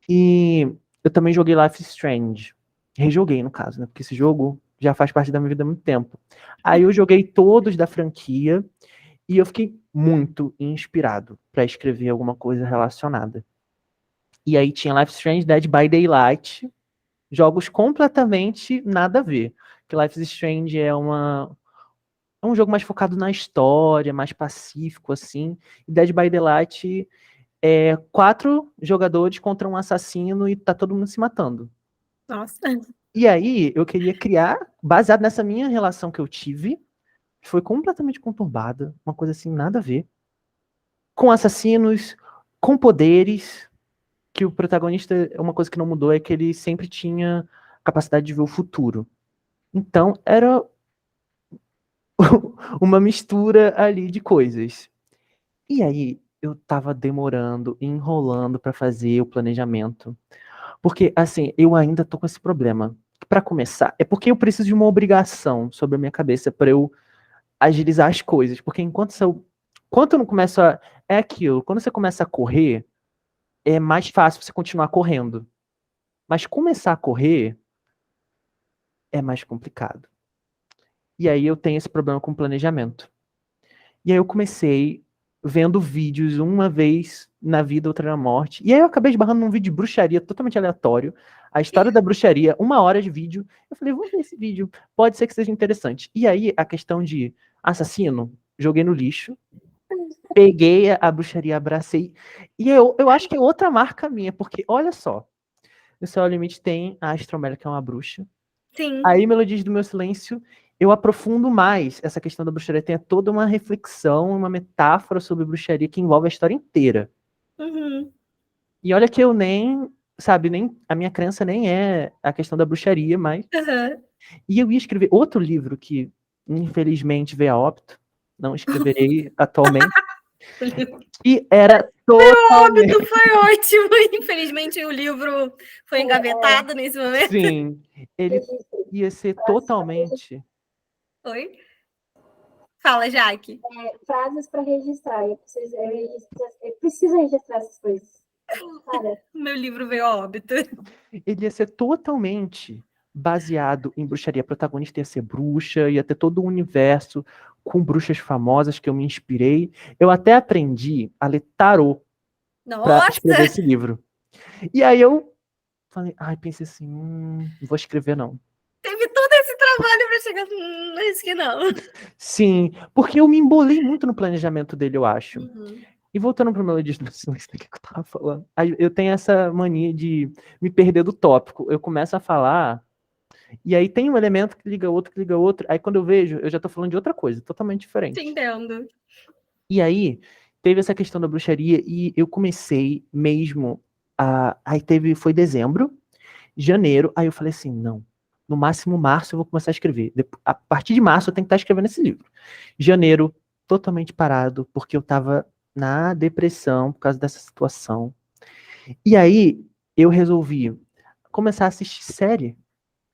E eu também joguei Life is Strange. Rejoguei, no caso, né? Porque esse jogo já faz parte da minha vida há muito tempo. Aí eu joguei todos da franquia e eu fiquei muito inspirado para escrever alguma coisa relacionada. E aí tinha Life is Strange, Dead by Daylight, jogos completamente nada a ver. Que Life is Strange é um jogo mais focado na história, mais pacífico assim. E Dead by Daylight é 4 jogadores contra um assassino e tá todo mundo se matando. Nossa. E aí eu queria criar, baseado nessa minha relação que eu tive, que foi completamente conturbada, uma coisa assim nada a ver, com assassinos, com poderes, que o protagonista, uma coisa que não mudou é que ele sempre tinha capacidade de ver o futuro. Então, era uma mistura ali de coisas. E aí, eu tava demorando, enrolando para fazer o planejamento. Porque, assim, eu ainda tô com esse problema. Para começar, é porque eu preciso de uma obrigação sobre a minha cabeça para eu agilizar as coisas. Porque enquanto eu não começo a. É aquilo, quando você começa a correr, é mais fácil você continuar correndo. Mas começar a correr é mais complicado. E aí eu tenho esse problema com planejamento. E aí eu comecei vendo vídeos uma vez na vida, outra na morte. E aí eu acabei esbarrando num vídeo de bruxaria totalmente aleatório. A história da bruxaria, 1 hora de vídeo. Eu falei, vou ver esse vídeo. Pode ser que seja interessante. E aí a questão de assassino, joguei no lixo. Peguei a bruxaria, abracei. E eu acho que é outra marca minha, porque olha só. No Céu ao Limite tem a Astromélia, que é uma bruxa. Sim. Aí, Melodias do Meu Silêncio, eu aprofundo mais essa questão da bruxaria. Tem toda uma reflexão, uma metáfora sobre bruxaria que envolve a história inteira. Uhum. E olha que eu nem, sabe, nem a minha crença nem é a questão da bruxaria, mas. Uhum. E eu ia escrever outro livro que, infelizmente, veio a óbito. Não escreverei atualmente. E era O óbito totalmente. foi ótimo. Infelizmente, o livro foi engavetado nesse momento. Sim, ele Registre. ia ser Frases para totalmente. Oi? Fala, Jaque. frases para registrar. Eu preciso registrar essas coisas. Cara, Meu livro veio a óbito. Ele ia ser totalmente baseado em bruxaria. A protagonista ia ser bruxa, ia ter todo um universo com bruxas famosas que eu me inspirei. Eu até aprendi a ler tarô para Nossa! escrever esse livro. E aí eu falei, pensei assim, não vou escrever não. Teve todo esse trabalho para chegar. Acho que não. Sim, porque eu me embolei muito no planejamento dele, eu acho. Uhum. E voltando pro Melodias do Silêncio, que eu tava falando. Eu tenho essa mania de me perder do tópico. Eu começo a falar E aí tem um elemento que liga outro, que liga outro. Aí quando eu vejo, eu já tô falando de outra coisa, totalmente diferente. Entendendo. E aí, teve essa questão da bruxaria e eu comecei mesmo a... Aí foi dezembro, janeiro, aí eu falei assim, não, no máximo março eu vou começar a escrever. A partir de março eu tenho que estar escrevendo esse livro. Janeiro, totalmente parado, porque eu tava na depressão por causa dessa situação. E aí, eu resolvi começar a assistir série.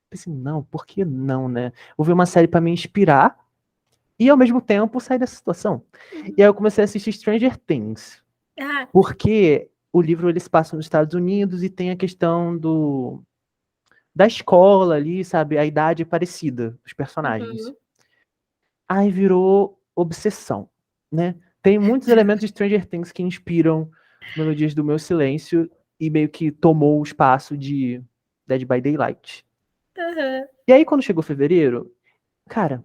Pensei, não, por que não, né? Vou ver uma série pra me inspirar e ao mesmo tempo sair dessa situação. E aí eu comecei a assistir Stranger Things, Ah, porque o livro ele se passa nos Estados Unidos e tem a questão da escola ali, sabe? A idade é parecida dos personagens. uhum. Aí virou obsessão, né? Tem muitos elementos de Stranger Things que inspiram Melodias do Meu Silêncio e meio que tomou o espaço de Dead by Daylight. Uhum. E aí quando chegou fevereiro, cara,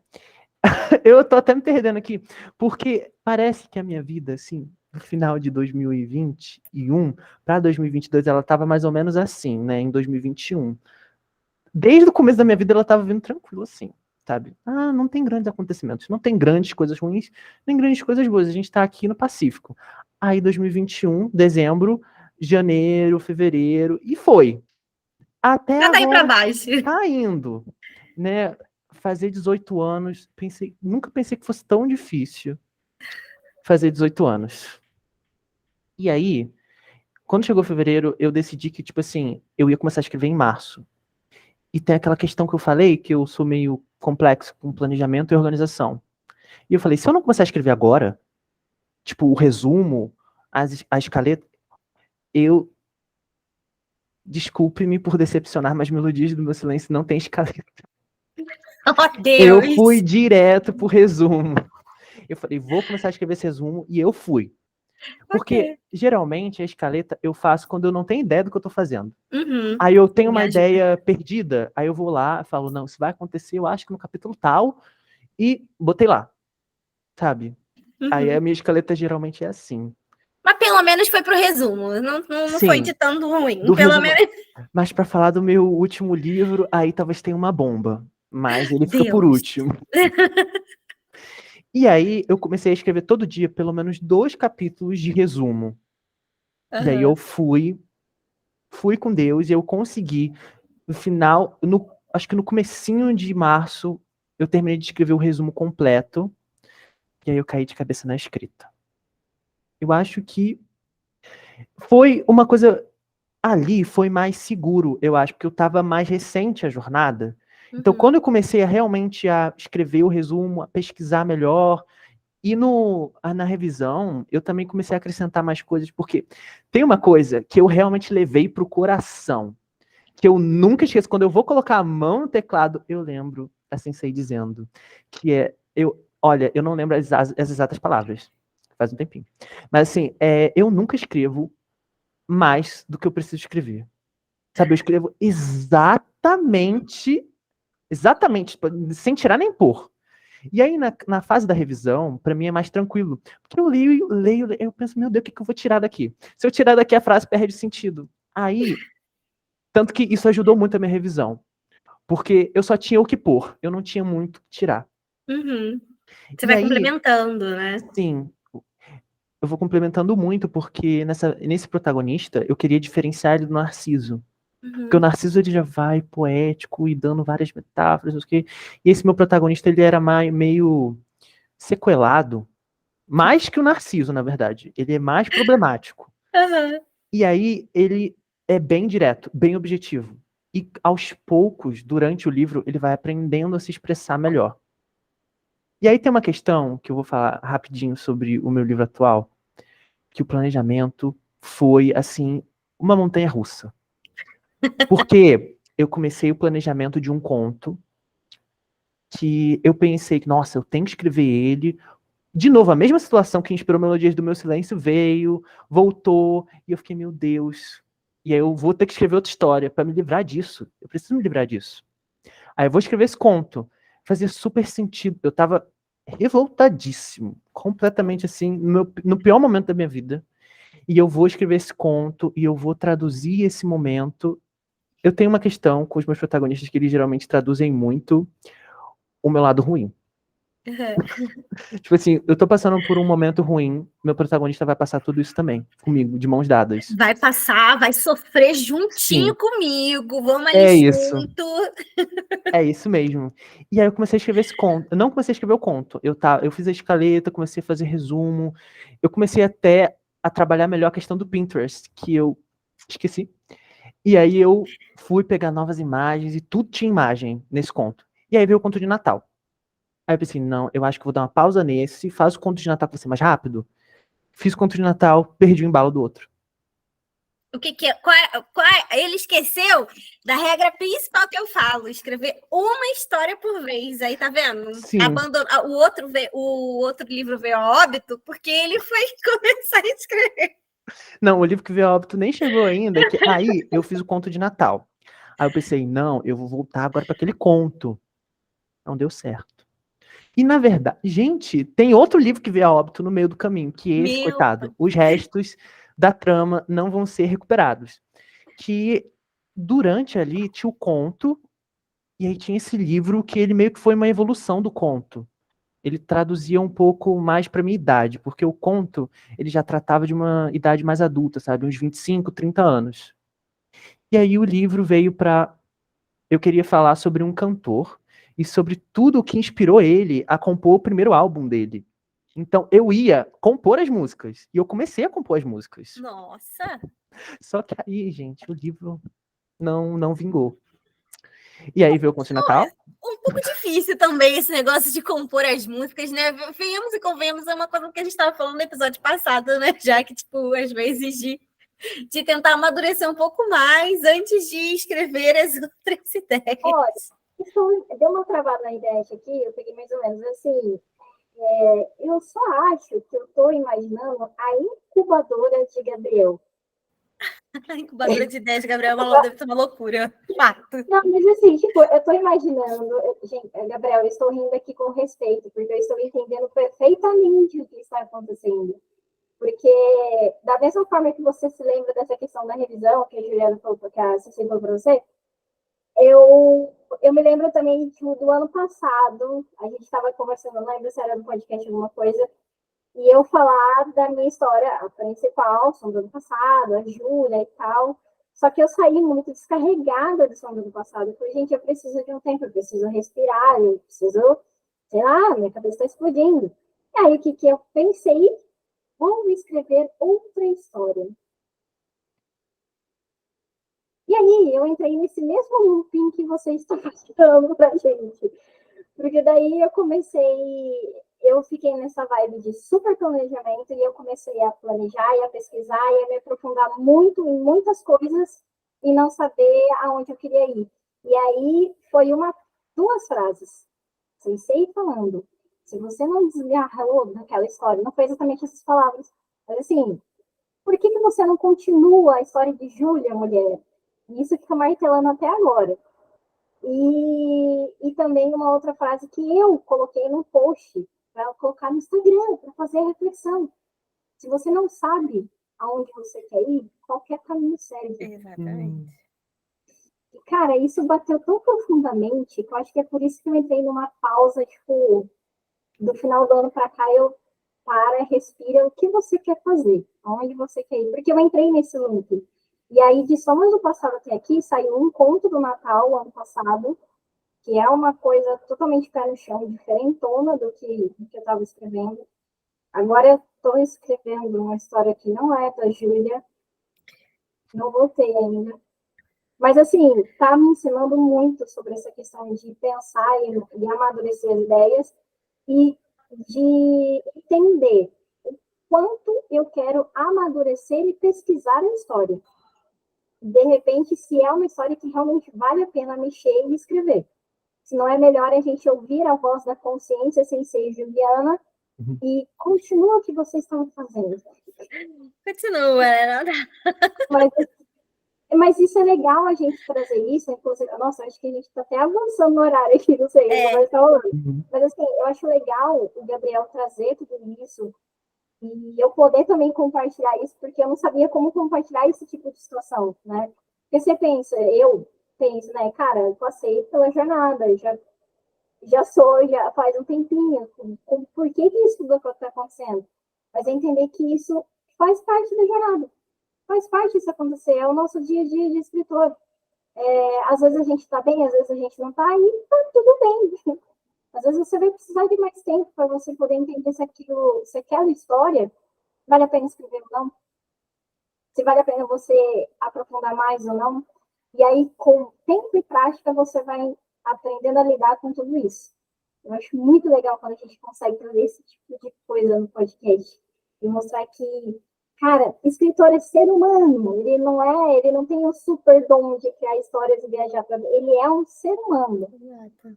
eu tô até me perdendo aqui, porque parece que a minha vida, assim, no final de 2021 para 2022, ela tava mais ou menos assim, né, em 2021. Desde o começo da minha vida, ela tava vindo tranquila, assim, sabe? Ah, não tem grandes acontecimentos, não tem grandes coisas ruins, nem grandes coisas boas, a gente tá aqui no Pacífico. Aí 2021, dezembro, janeiro, fevereiro, e foi. Até Já tá aí pra agora baixo. tá indo, né? Fazer 18 anos, nunca pensei que fosse tão difícil fazer 18 anos. E aí, quando chegou fevereiro, eu decidi que, tipo assim, eu ia começar a escrever em março. E tem aquela questão que eu falei, que eu sou meio complexo com planejamento e organização. E eu falei, se eu não começar a escrever agora, tipo, o resumo, a escaleta, eu... Desculpe-me por decepcionar, mas Melodias do Meu Silêncio não tem escaleta. Oh, Eu fui Deus! direto pro resumo. Eu falei, vou começar a escrever esse resumo, e eu fui. Porque, Ok. geralmente, a escaleta eu faço quando eu não tenho ideia do que eu tô fazendo. Uhum. Aí eu tenho Me uma ajuda. ideia perdida, aí eu vou lá, falo, não, isso vai acontecer, eu acho que no capítulo tal, e botei lá, sabe? Aí a Uhum. minha escaleta geralmente é assim. Mas pelo menos foi pro resumo. Não foi de Sim, tanto ruim. do Pelo resumo. menos. Mas pra falar do meu último livro, aí talvez tenha uma bomba. Mas ele fica por Deus. último. E aí eu comecei a escrever todo dia pelo menos 2 capítulos de resumo. E aí eu Uhum. fui com Deus e eu consegui. No final, acho que no comecinho de março, eu terminei de escrever o resumo completo. E aí eu caí de cabeça na escrita. Eu acho que foi uma coisa ali, foi mais seguro, eu acho, porque eu estava mais recente a jornada. Então, quando Uhum. eu comecei a realmente a escrever o resumo, a pesquisar melhor, e na revisão, eu também comecei a acrescentar mais coisas, porque tem uma coisa que eu realmente levei para o coração, que eu nunca esqueço. Quando eu vou colocar a mão no teclado, eu lembro a Sensei dizendo, que olha, eu não lembro as exatas palavras, faz um tempinho. Mas assim, eu nunca escrevo mais do que eu preciso escrever. Sabe, eu escrevo exatamente, tipo, sem tirar nem pôr. E aí, na fase da revisão, para mim é mais tranquilo. Porque eu leio, eu penso, meu Deus, o que eu vou tirar daqui? Se eu tirar daqui, a frase perde sentido. Aí, tanto que isso ajudou muito a minha revisão. Porque eu só tinha o que pôr, eu não tinha muito o que tirar. Uhum. Você E vai aí, complementando, né? sim, eu vou complementando muito, porque nesse protagonista, eu queria diferenciar ele do Narciso. Porque o Uhum. Narciso ele já vai poético e dando várias metáforas, não sei o quê. E esse meu protagonista ele era meio sequelado, mais que o Narciso, na verdade. Ele é mais problemático. Uhum. E aí ele é bem direto, bem objetivo. E aos poucos, durante o livro, ele vai aprendendo a se expressar melhor. E aí tem uma questão que eu vou falar rapidinho sobre o meu livro atual, que o planejamento foi assim uma montanha russa. Porque eu comecei o planejamento de um conto que eu pensei que, nossa, eu tenho que escrever ele. De novo, a mesma situação que inspirou Melodias do Meu Silêncio veio, voltou, e eu fiquei, meu Deus. E aí eu vou ter que escrever outra história para me livrar disso. Eu preciso me livrar disso. Aí eu vou escrever esse conto. Fazia super sentido. Eu tava revoltadíssimo, completamente assim, no pior momento da minha vida. E eu vou escrever esse conto e eu vou traduzir esse momento. eu tenho uma questão com os meus protagonistas que eles geralmente traduzem muito o meu lado ruim. Tipo assim, eu tô passando por um momento ruim, meu protagonista vai passar tudo isso também, comigo, de mãos dadas. Vai passar, vai sofrer juntinho Sim. comigo, vamos É ali isso. junto. É isso mesmo. E aí eu comecei a escrever esse conto. Eu não comecei a escrever o conto. Eu fiz a escaleta, comecei a fazer resumo. Eu comecei até a trabalhar melhor a questão do Pinterest, que eu esqueci. E aí eu fui pegar novas imagens e tudo tinha imagem nesse conto. E aí veio o conto de Natal. Aí eu pensei, não, eu acho que vou dar uma pausa nesse, faço o conto de Natal pra ser mais rápido. Fiz o conto de Natal, perdi o embalo do outro. O que é? Ele esqueceu da regra principal que eu falo: escrever uma história por vez. Aí tá vendo? Sim. O outro livro veio a óbito porque ele foi começar a escrever. Não, o livro que veio a óbito nem chegou ainda. Aí eu fiz o conto de Natal. Aí eu pensei, não, eu vou voltar agora para aquele conto. Não deu certo. E na verdade, gente, tem outro livro que veio a óbito no meio do caminho, que esse, coitado, os restos da trama não vão ser recuperados. Que durante ali tinha o conto, e aí tinha esse livro que ele meio que foi uma evolução do conto. Ele traduzia um pouco mais para minha idade, porque o conto, ele já tratava de uma idade mais adulta, sabe? Uns 25, 30 anos. E aí o livro veio para... Eu queria falar sobre um cantor e sobre tudo o que inspirou ele a compor o primeiro álbum dele. Então eu ia compor as músicas, e eu comecei a compor as músicas. Nossa! Só que aí, gente, o livro não vingou. E aí veio o Conto de Natal. Um pouco difícil também esse negócio de compor as músicas, né? Venhamos e convenhamos, é uma coisa que a gente estava falando no episódio passado, né? Já que, tipo, às vezes de tentar amadurecer um pouco mais antes de escrever as outras ideias. Olha, isso deu uma travada na ideia aqui, eu peguei mais ou menos assim. Eu só acho que eu estou imaginando a incubadora de Gabriel. A incubadora de ideias, Gabriel, deve ser uma loucura. Fato. Não, mas assim, tipo, eu tô imaginando, gente, Gabriel, eu estou rindo aqui com respeito, porque eu estou entendendo perfeitamente o que está acontecendo. Porque, da mesma forma que você se lembra dessa questão da revisão, que a Juliana falou, que a Ceci falou para você, eu me lembro também do ano passado, a gente estava conversando, não lembro se era no podcast alguma coisa, e eu falar da minha história a principal, som do ano passado, a Júlia e tal. Só que eu saí muito descarregada do som do ano passado. Eu falei, gente, eu preciso de um tempo, eu preciso respirar, eu preciso, sei lá, minha cabeça está explodindo. E aí, o que eu pensei? Vou escrever outra história. E aí, eu entrei nesse mesmo looping que você está falando pra gente. Porque daí eu fiquei nessa vibe de super planejamento e eu comecei a planejar e a pesquisar e a me aprofundar muito em muitas coisas e não saber aonde eu queria ir. E aí foi duas frases. Sensei falando, se você não desgarrou daquela história, não foi exatamente essas palavras, mas assim, por que você não continua a história de Júlia, mulher? E isso fica martelando até agora. E também uma outra frase que eu coloquei no post para colocar no Instagram, para fazer a reflexão. Se você não sabe aonde você quer ir, qualquer caminho serve. Exatamente. E, cara, isso bateu tão profundamente que eu acho que é por isso que eu entrei numa pausa, tipo, do final do ano para cá, eu respira, o que você quer fazer? Aonde você quer ir? Porque eu entrei nesse loop. E aí, de Somas do Passado até aqui, saiu um conto do Natal, ano passado, que é uma coisa totalmente pé no chão, diferentona do que eu estava escrevendo. Agora eu estou escrevendo uma história que não é da Júlia, não voltei ainda. Mas, assim, está me ensinando muito sobre essa questão de pensar e amadurecer as ideias e de entender o quanto eu quero amadurecer e pesquisar a história. De repente, se é uma história que realmente vale a pena mexer e escrever. Se não é melhor a gente ouvir a voz da consciência sem ser Juliana e continua o que vocês estão fazendo. Continua, né? Mas isso é legal a gente trazer isso, inclusive, nossa, acho que a gente está até avançando no horário aqui, não sei, vai estar rolando. Mas assim, eu acho legal o Gabriel trazer tudo isso e eu poder também compartilhar isso, porque eu não sabia como compartilhar esse tipo de situação, né? Porque você pensa, eu penso, né, cara, eu passei pela jornada, já faz um tempinho, por que isso tudo está acontecendo? Mas é entender que isso faz parte da jornada, faz parte disso acontecer, é o nosso dia a dia de escritor. Às vezes a gente está bem, às vezes a gente não está, e tá tudo bem. Às vezes você vai precisar de mais tempo para você poder entender se aquela história vale a pena escrever ou não, se vale a pena você aprofundar mais ou não. E aí, com tempo e prática, você vai aprendendo a lidar com tudo isso. Eu acho muito legal quando a gente consegue trazer esse tipo de coisa no podcast e mostrar que, cara, escritor é ser humano, ele não tem o super dom de criar histórias e viajar para. Ele é um ser humano. Exato.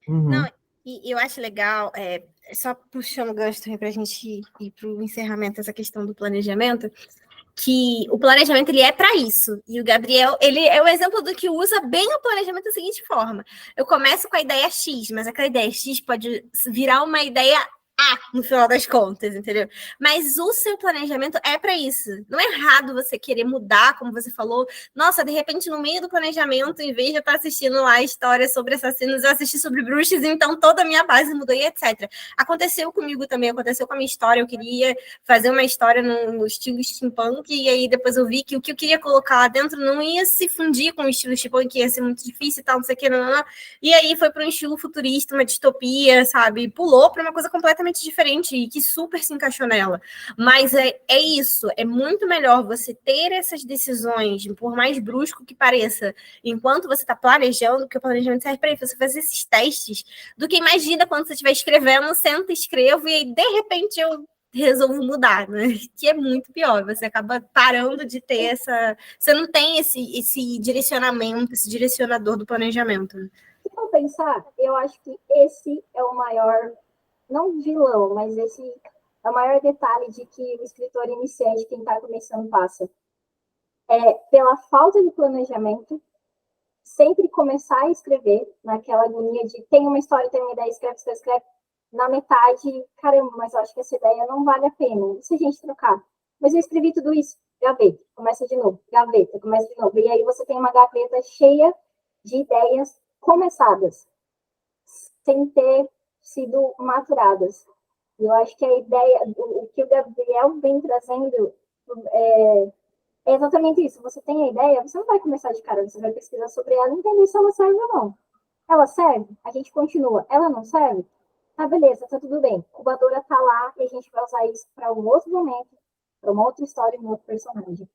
Uhum. Não, e eu acho legal, só puxando o gancho também para a gente ir para o encerramento dessa questão do planejamento, que o planejamento ele é para isso. E o Gabriel, ele é o exemplo do que usa bem o planejamento da seguinte forma: eu começo com a ideia X, mas aquela ideia X pode virar uma ideia A no final das contas, entendeu? Mas o seu planejamento é para isso. Não é errado você querer mudar, como você falou. Nossa, de repente, no meio do planejamento, em vez de eu estar assistindo lá histórias sobre assassinos, eu assisti sobre bruxas, então toda a minha base mudou e etc. Aconteceu comigo também, aconteceu com a minha história. Eu queria fazer uma história no estilo steampunk, e aí depois eu vi que o que eu queria colocar lá dentro não ia se fundir com o estilo steampunk, ia ser muito difícil e tal, não sei o que, não. E aí foi para um estilo futurista, uma distopia, sabe? Pulou para uma coisa completamente diferente e que super se encaixou nela. Mas é isso, é muito melhor você ter essas decisões, por mais brusco que pareça, enquanto você está planejando, porque o planejamento serve para isso, você fazer esses testes, do que imagina quando você estiver escrevendo, senta, escrevo, e aí, de repente, eu resolvo mudar, né? Que é muito pior. Você acaba parando de ter essa. Você não tem esse direcionamento, esse direcionador do planejamento. Se for pensar, eu acho que esse é o maior, não vilão, mas esse é o maior detalhe de que o escritor iniciante, quem está começando, passa. Pela falta de planejamento, sempre começar a escrever, naquela agonia de tem uma história, tem uma ideia, escreve, escreve, escreve. Na metade, caramba, mas eu acho que essa ideia não vale a pena. E se a gente trocar? Mas eu escrevi tudo isso, gaveta, começa de novo, gaveta, começa de novo. E aí você tem uma gaveta cheia de ideias começadas, sem ter sido maturadas. Eu acho que a ideia, o que o Gabriel vem trazendo é exatamente isso. Você tem a ideia, você não vai começar de cara, você vai pesquisar sobre ela e entender se ela serve ou não. Ela serve? A gente continua. Ela não serve? Tá, beleza, tá tudo bem. A incubadora tá lá e a gente vai usar isso para um outro momento, para uma outra história, um outro personagem.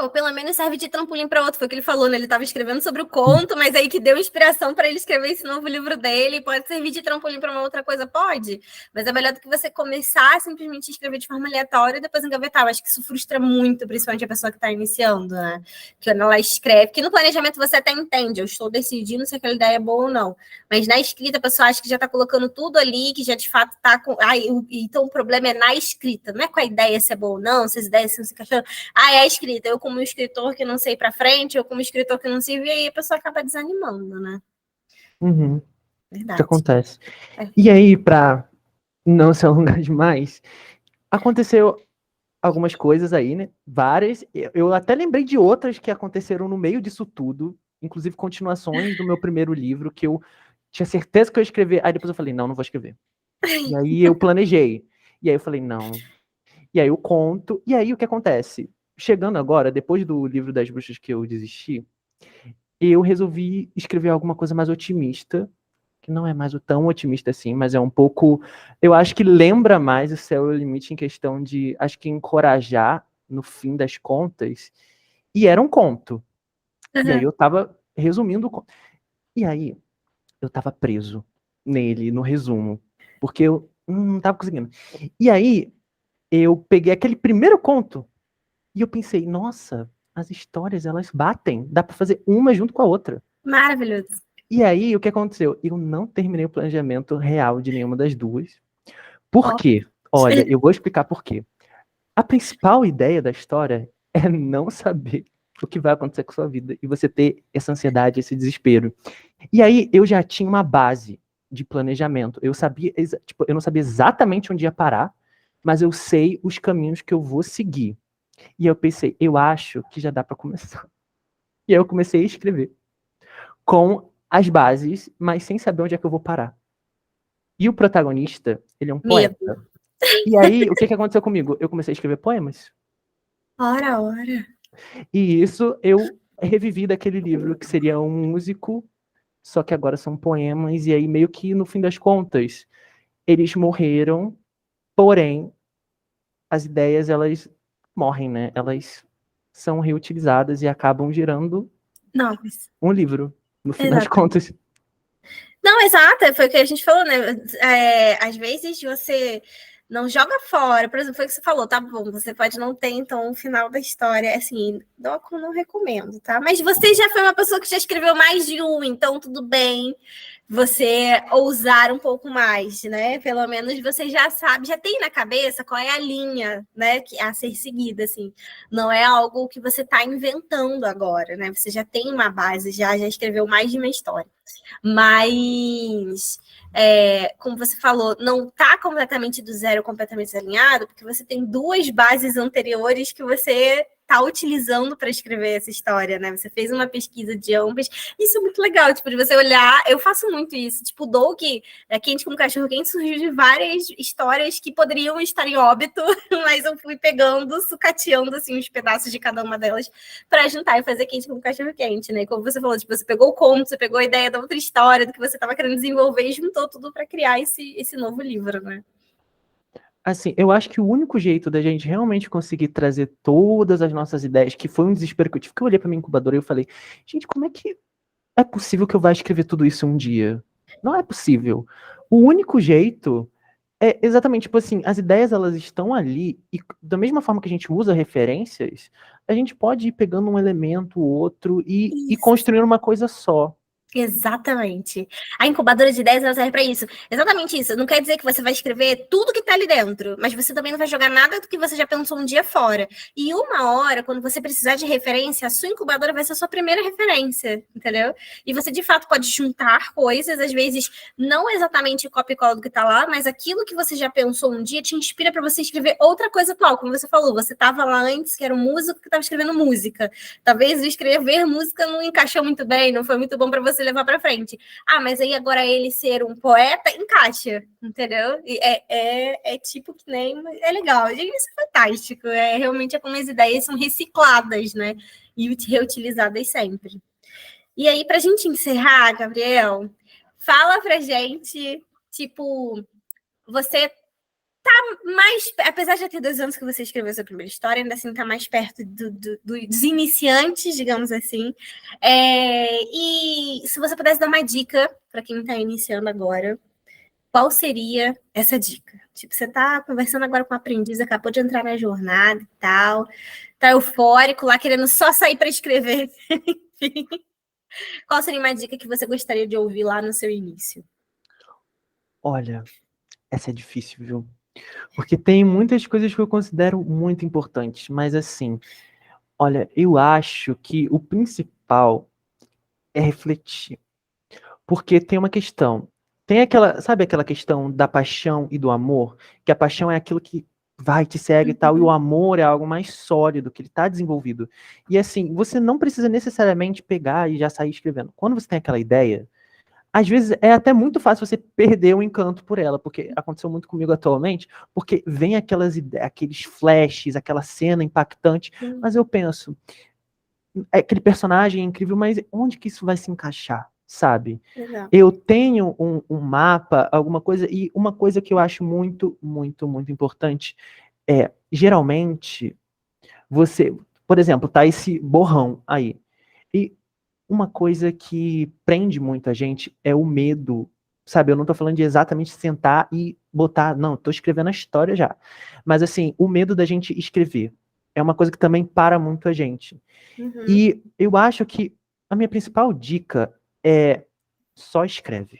Ou pelo menos serve de trampolim para outro, foi o que ele falou, né? Ele estava escrevendo sobre o conto, mas aí que deu inspiração para ele escrever esse novo livro dele. Pode servir de trampolim para uma outra coisa? Pode. Mas é melhor do que você começar simplesmente a escrever de forma aleatória e depois engavetar. Eu acho que isso frustra muito, principalmente a pessoa que está iniciando, né? Que quando ela escreve, porque no planejamento você até entende, eu estou decidindo se aquela ideia é boa ou não. Mas na escrita a pessoa acha que já está colocando tudo ali, que já de fato está com. Então o problema é na escrita, não é com a ideia se é boa ou não, se as ideias estão se encaixando. É a escrita. Eu, como escritor que não sei para frente, eu, como escritor que não sei, e aí a pessoa acaba desanimando, né? Uhum. Verdade. Isso acontece. E aí, para não se alongar demais, aconteceu algumas coisas aí, né? Várias. Eu até lembrei de outras que aconteceram no meio disso tudo, inclusive continuações do meu primeiro livro, que eu tinha certeza que eu ia escrever. Aí depois eu falei, não vou escrever. E aí eu planejei. E aí eu falei, não. E aí eu conto. E aí o que acontece? Chegando agora, depois do livro das bruxas que eu desisti, eu resolvi escrever alguma coisa mais otimista, que não é mais tão otimista assim, mas é um pouco, eu acho que lembra mais o Céu é o Limite em questão de, acho que encorajar, no fim das contas, e era um conto. E aí eu tava resumindo o conto. E aí eu tava preso nele, no resumo, porque eu não tava conseguindo. E aí eu peguei aquele primeiro conto e eu pensei, nossa, as histórias elas batem, dá pra fazer uma junto com a outra. Maravilhoso. E aí, o que aconteceu? Eu não terminei o planejamento real de nenhuma das duas. Por quê? Olha, eu vou explicar por quê. A principal ideia da história é não saber o que vai acontecer com a sua vida e você ter essa ansiedade, esse desespero. E aí, eu já tinha uma base de planejamento. Eu sabia, tipo, eu não sabia exatamente onde ia parar, mas eu sei os caminhos que eu vou seguir. E eu pensei, eu acho que já dá para começar. E aí eu comecei a escrever. com as bases, mas sem saber onde é que eu vou parar. E o protagonista, ele é um Medo. poeta. E aí, o que aconteceu comigo? Eu comecei a escrever poemas. Ora, ora. E isso eu revivi daquele livro que seria um músico, só que agora são poemas. E aí, meio que no fim das contas, eles morreram, porém, as ideias, elas morrem, né? Elas são reutilizadas e acabam gerando Não, um livro, no fim das exato. contas. Não, exato, foi o que a gente falou, né? Às vezes você não joga fora, por exemplo, foi o que você falou, tá bom, você pode não ter, então, o final da história, assim, não recomendo, tá? Mas você já foi uma pessoa que já escreveu mais de um, então tudo bem você ousar um pouco mais, né? Pelo menos você já sabe, já tem na cabeça qual é a linha, né, a ser seguida, assim. Não é algo que você está inventando agora, né? Você já tem uma base, já escreveu mais de uma história. Mas, como você falou, não está completamente do zero, completamente alinhado, porque você tem duas bases anteriores que você está utilizando para escrever essa história, né? Você fez uma pesquisa de ambas. Isso é muito legal, tipo, de você olhar. Eu faço muito isso. Tipo, o Doug, Quente como Cachorro Quente, surgiu de várias histórias que poderiam estar em óbito, mas eu fui pegando, sucateando, assim, os pedaços de cada uma delas para juntar e fazer Quente como Cachorro Quente, né? E como você falou, tipo, você pegou o conto, você pegou a ideia da outra história, do que você estava querendo desenvolver e juntou tudo para criar esse novo livro, né? Assim, eu acho que o único jeito da gente realmente conseguir trazer todas as nossas ideias, que foi um desespero que eu tive, que eu olhei pra minha incubadora e eu falei, gente, como é que é possível que eu vá escrever tudo isso um dia? Não é possível. O único jeito é exatamente, tipo assim, as ideias, elas estão ali, e da mesma forma que a gente usa referências, a gente pode ir pegando um elemento, outro, e construindo uma coisa só. Exatamente. A incubadora de ideias ela serve para isso. Exatamente isso. Não quer dizer que você vai escrever tudo que está ali dentro, mas você também não vai jogar nada do que você já pensou um dia fora. E uma hora, quando você precisar de referência, a sua incubadora vai ser a sua primeira referência, entendeu? E você, de fato, pode juntar coisas, às vezes, não exatamente cópia e cola do que está lá, mas aquilo que você já pensou um dia te inspira para você escrever outra coisa atual. Como você falou, você estava lá antes, que era um músico que estava escrevendo música. Talvez o escrever música não encaixou muito bem, não foi muito bom para você levar para frente. Ah, mas aí agora ele ser um poeta encaixa, entendeu? E tipo que nem... É legal, gente, isso é fantástico. Realmente como as ideias são recicladas, né? E reutilizadas sempre. E aí, para a gente encerrar, Gabriel, fala pra gente, tipo, você mais, apesar de já ter 2 anos que você escreveu sua primeira história, ainda assim está mais perto dos iniciantes, digamos assim. E se você pudesse dar uma dica para quem está iniciando agora, qual seria essa dica? Tipo, você está conversando agora com um aprendiz, acabou de entrar na jornada e tal, tá eufórico lá, querendo só sair para escrever. Qual seria uma dica que você gostaria de ouvir lá no seu início? Olha, essa é difícil, viu? Porque tem muitas coisas que eu considero muito importantes, mas assim, olha, eu acho que o principal é refletir. Porque tem uma questão. Tem aquela, sabe aquela questão da paixão e do amor? Que a paixão é aquilo que vai, te segue e tal, e o amor é algo mais sólido, que ele está desenvolvido. E assim, você não precisa necessariamente pegar e já sair escrevendo. Quando você tem aquela ideia, às vezes é até muito fácil você perder o encanto por ela, porque aconteceu muito comigo atualmente, porque vem aqueles flashes, aquela cena impactante, mas eu penso, aquele personagem é incrível, mas onde que isso vai se encaixar, sabe? Exato. Eu tenho um mapa, alguma coisa, e uma coisa que eu acho muito, muito, muito importante é, geralmente, você, por exemplo, tá esse borrão aí, e uma coisa que prende muito a gente é o medo, sabe? Eu não tô falando de exatamente sentar e botar, não, tô escrevendo a história já. Mas assim, o medo da gente escrever é uma coisa que também para muito a gente. E eu acho que a minha principal dica é só escreve.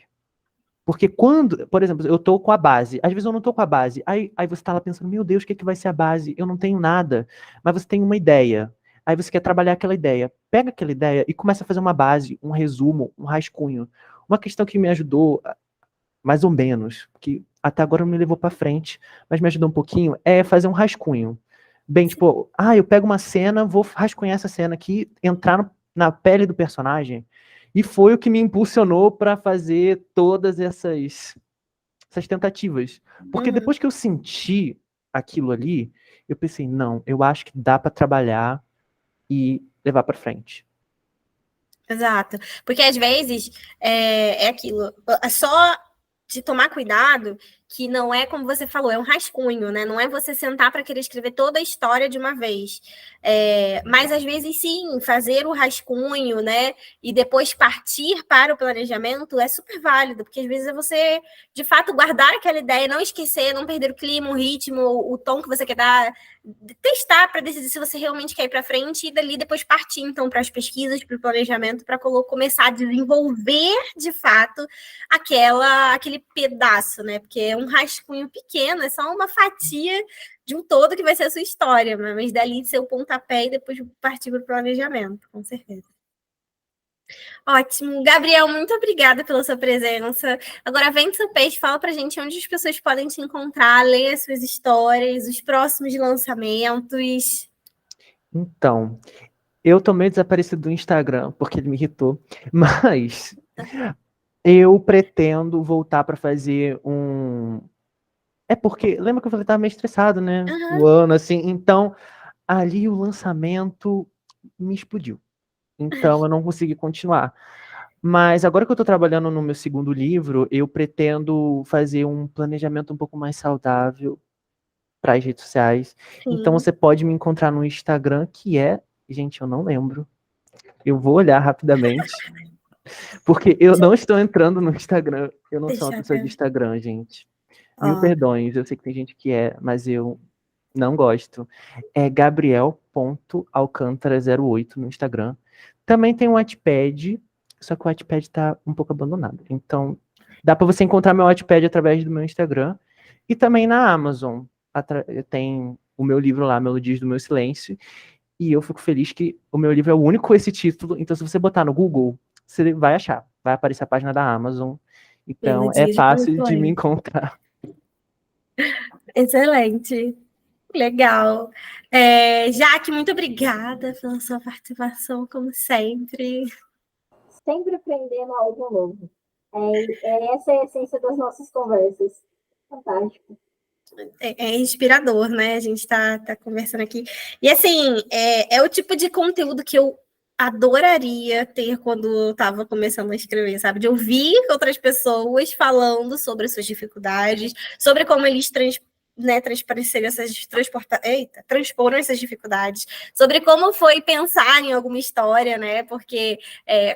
Porque quando, por exemplo, eu tô com a base, às vezes eu não tô com a base, aí você tá lá pensando, meu Deus, o que é que vai ser a base? Eu não tenho nada, mas você tem uma ideia. Aí você quer trabalhar aquela ideia. Pega aquela ideia e começa a fazer uma base, um resumo, um rascunho. Uma questão que me ajudou, mais ou menos, que até agora não me levou para frente, mas me ajudou um pouquinho, é fazer um rascunho. Bem, tipo, eu pego uma cena, vou rascunhar essa cena aqui, entrar na pele do personagem E foi o que me impulsionou para fazer todas essas tentativas. Porque Uhum. depois que eu senti aquilo ali, eu pensei, não, eu acho que dá para trabalhar e levar para frente. Exato. Porque às vezes é aquilo. É só de tomar cuidado que não é como você falou, é um rascunho, né? Não é você sentar para querer escrever toda a história de uma vez. Mas às vezes sim, fazer o rascunho, né? E depois partir para o planejamento é super válido, porque às vezes é você de fato guardar aquela ideia, não esquecer, não perder o clima, o ritmo, o tom que você quer dar, testar para decidir se você realmente quer ir para frente e dali depois partir então para as pesquisas, para o planejamento, para começar a desenvolver de fato aquele pedaço, né? Porque é um rascunho pequeno, é só uma fatia de um todo que vai ser a sua história, mas dali ser o pontapé e depois partir para o planejamento, com certeza. Ótimo. Gabriel, muito obrigada pela sua presença. Agora, vem do seu peixe, fala pra gente onde as pessoas podem te encontrar, ler as suas histórias, os próximos lançamentos. Então, eu tô meio desaparecido do Instagram, porque ele me irritou, mas eu pretendo voltar para fazer um. É porque, lembra que eu falei que tava meio estressado, né? O Uhum. ano, assim. Então, ali o lançamento me explodiu. Então, eu não consegui continuar. Mas agora que eu tô trabalhando no meu segundo livro, eu pretendo fazer um planejamento um pouco mais saudável para as redes sociais. Então, Sim. você pode me encontrar no Instagram, que é. Gente, eu não lembro. Eu vou olhar rapidamente. Porque eu não estou entrando no Instagram. Eu não sou uma Deixa eu pessoa de ver. Instagram, gente. Mil Ó, perdões, eu sei que tem gente que é, mas eu não gosto. É gabriel.alcântara08 no Instagram. Também tem o Wattpad, só que o Wattpad tá um pouco abandonado. Então, dá para você encontrar meu Wattpad através do meu Instagram. E também na Amazon. Tem o meu livro lá, Melodias do Meu Silêncio. E eu fico feliz que o meu livro é o único com esse título. Então, se você botar no Google, você vai achar. Vai aparecer a página da Amazon. Então, é Melodias do fácil de me Influente. encontrar. Excelente. Legal. Jaque, muito obrigada pela sua participação, como sempre. Sempre aprendendo algo novo. Essa é a essência das nossas conversas. Fantástico. É inspirador, né? A gente tá conversando aqui. E assim, é o tipo de conteúdo que eu adoraria ter quando eu estava começando a escrever, sabe? De ouvir outras pessoas falando sobre as suas dificuldades, sobre como eles transpareceram transporam essas dificuldades, sobre como foi pensar em alguma história, né? Porque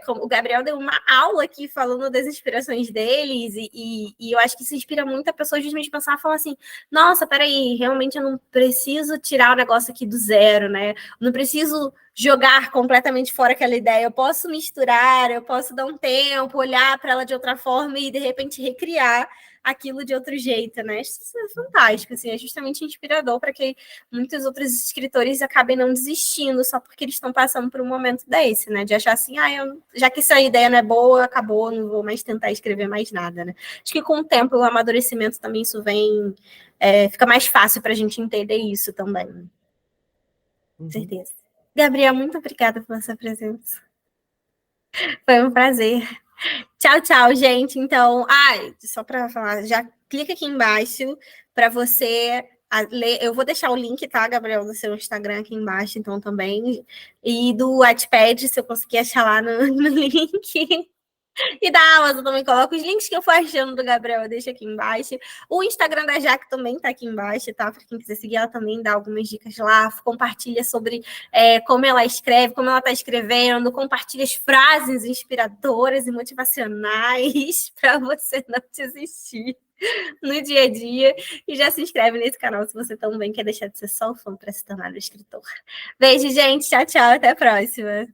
como o Gabriel deu uma aula aqui falando das inspirações deles, e eu acho que isso inspira muito a pessoa justamente pensar e falar assim: nossa, peraí, realmente eu não preciso tirar o negócio aqui do zero, né? Não preciso jogar completamente fora aquela ideia. Eu posso misturar, eu posso dar um tempo, olhar para ela de outra forma e de repente recriar aquilo de outro jeito, né? Isso é fantástico, assim, é justamente inspirador para que muitos outros escritores acabem não desistindo só porque eles estão passando por um momento desse, né? De achar assim, já que essa ideia não é boa, acabou, não vou mais tentar escrever mais nada, né? Acho que com o tempo, o amadurecimento também isso vem, fica mais fácil para a gente entender isso também, com Uhum. certeza. Gabriel, muito obrigada pela sua presença. Foi um prazer. Tchau, tchau, gente. Então, só para falar, já clica aqui embaixo para você ler. Eu vou deixar o link, tá, Gabriel, do seu Instagram aqui embaixo, então também. E do Wattpad, se eu conseguir achar lá no link. E da Amazon também coloco os links que eu for achando do Gabriel, eu deixo aqui embaixo. O Instagram da Jaque também tá aqui embaixo, tá? Para quem quiser seguir, ela também dá algumas dicas lá, compartilha sobre como ela escreve, como ela tá escrevendo, compartilha as frases inspiradoras e motivacionais para você não desistir no dia a dia. E já se inscreve nesse canal se você também quer deixar de ser só um fã para se tornar um escritor. Beijo, gente. Tchau, tchau. Até a próxima.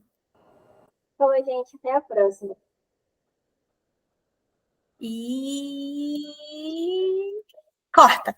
Então, gente, até a próxima. E corta.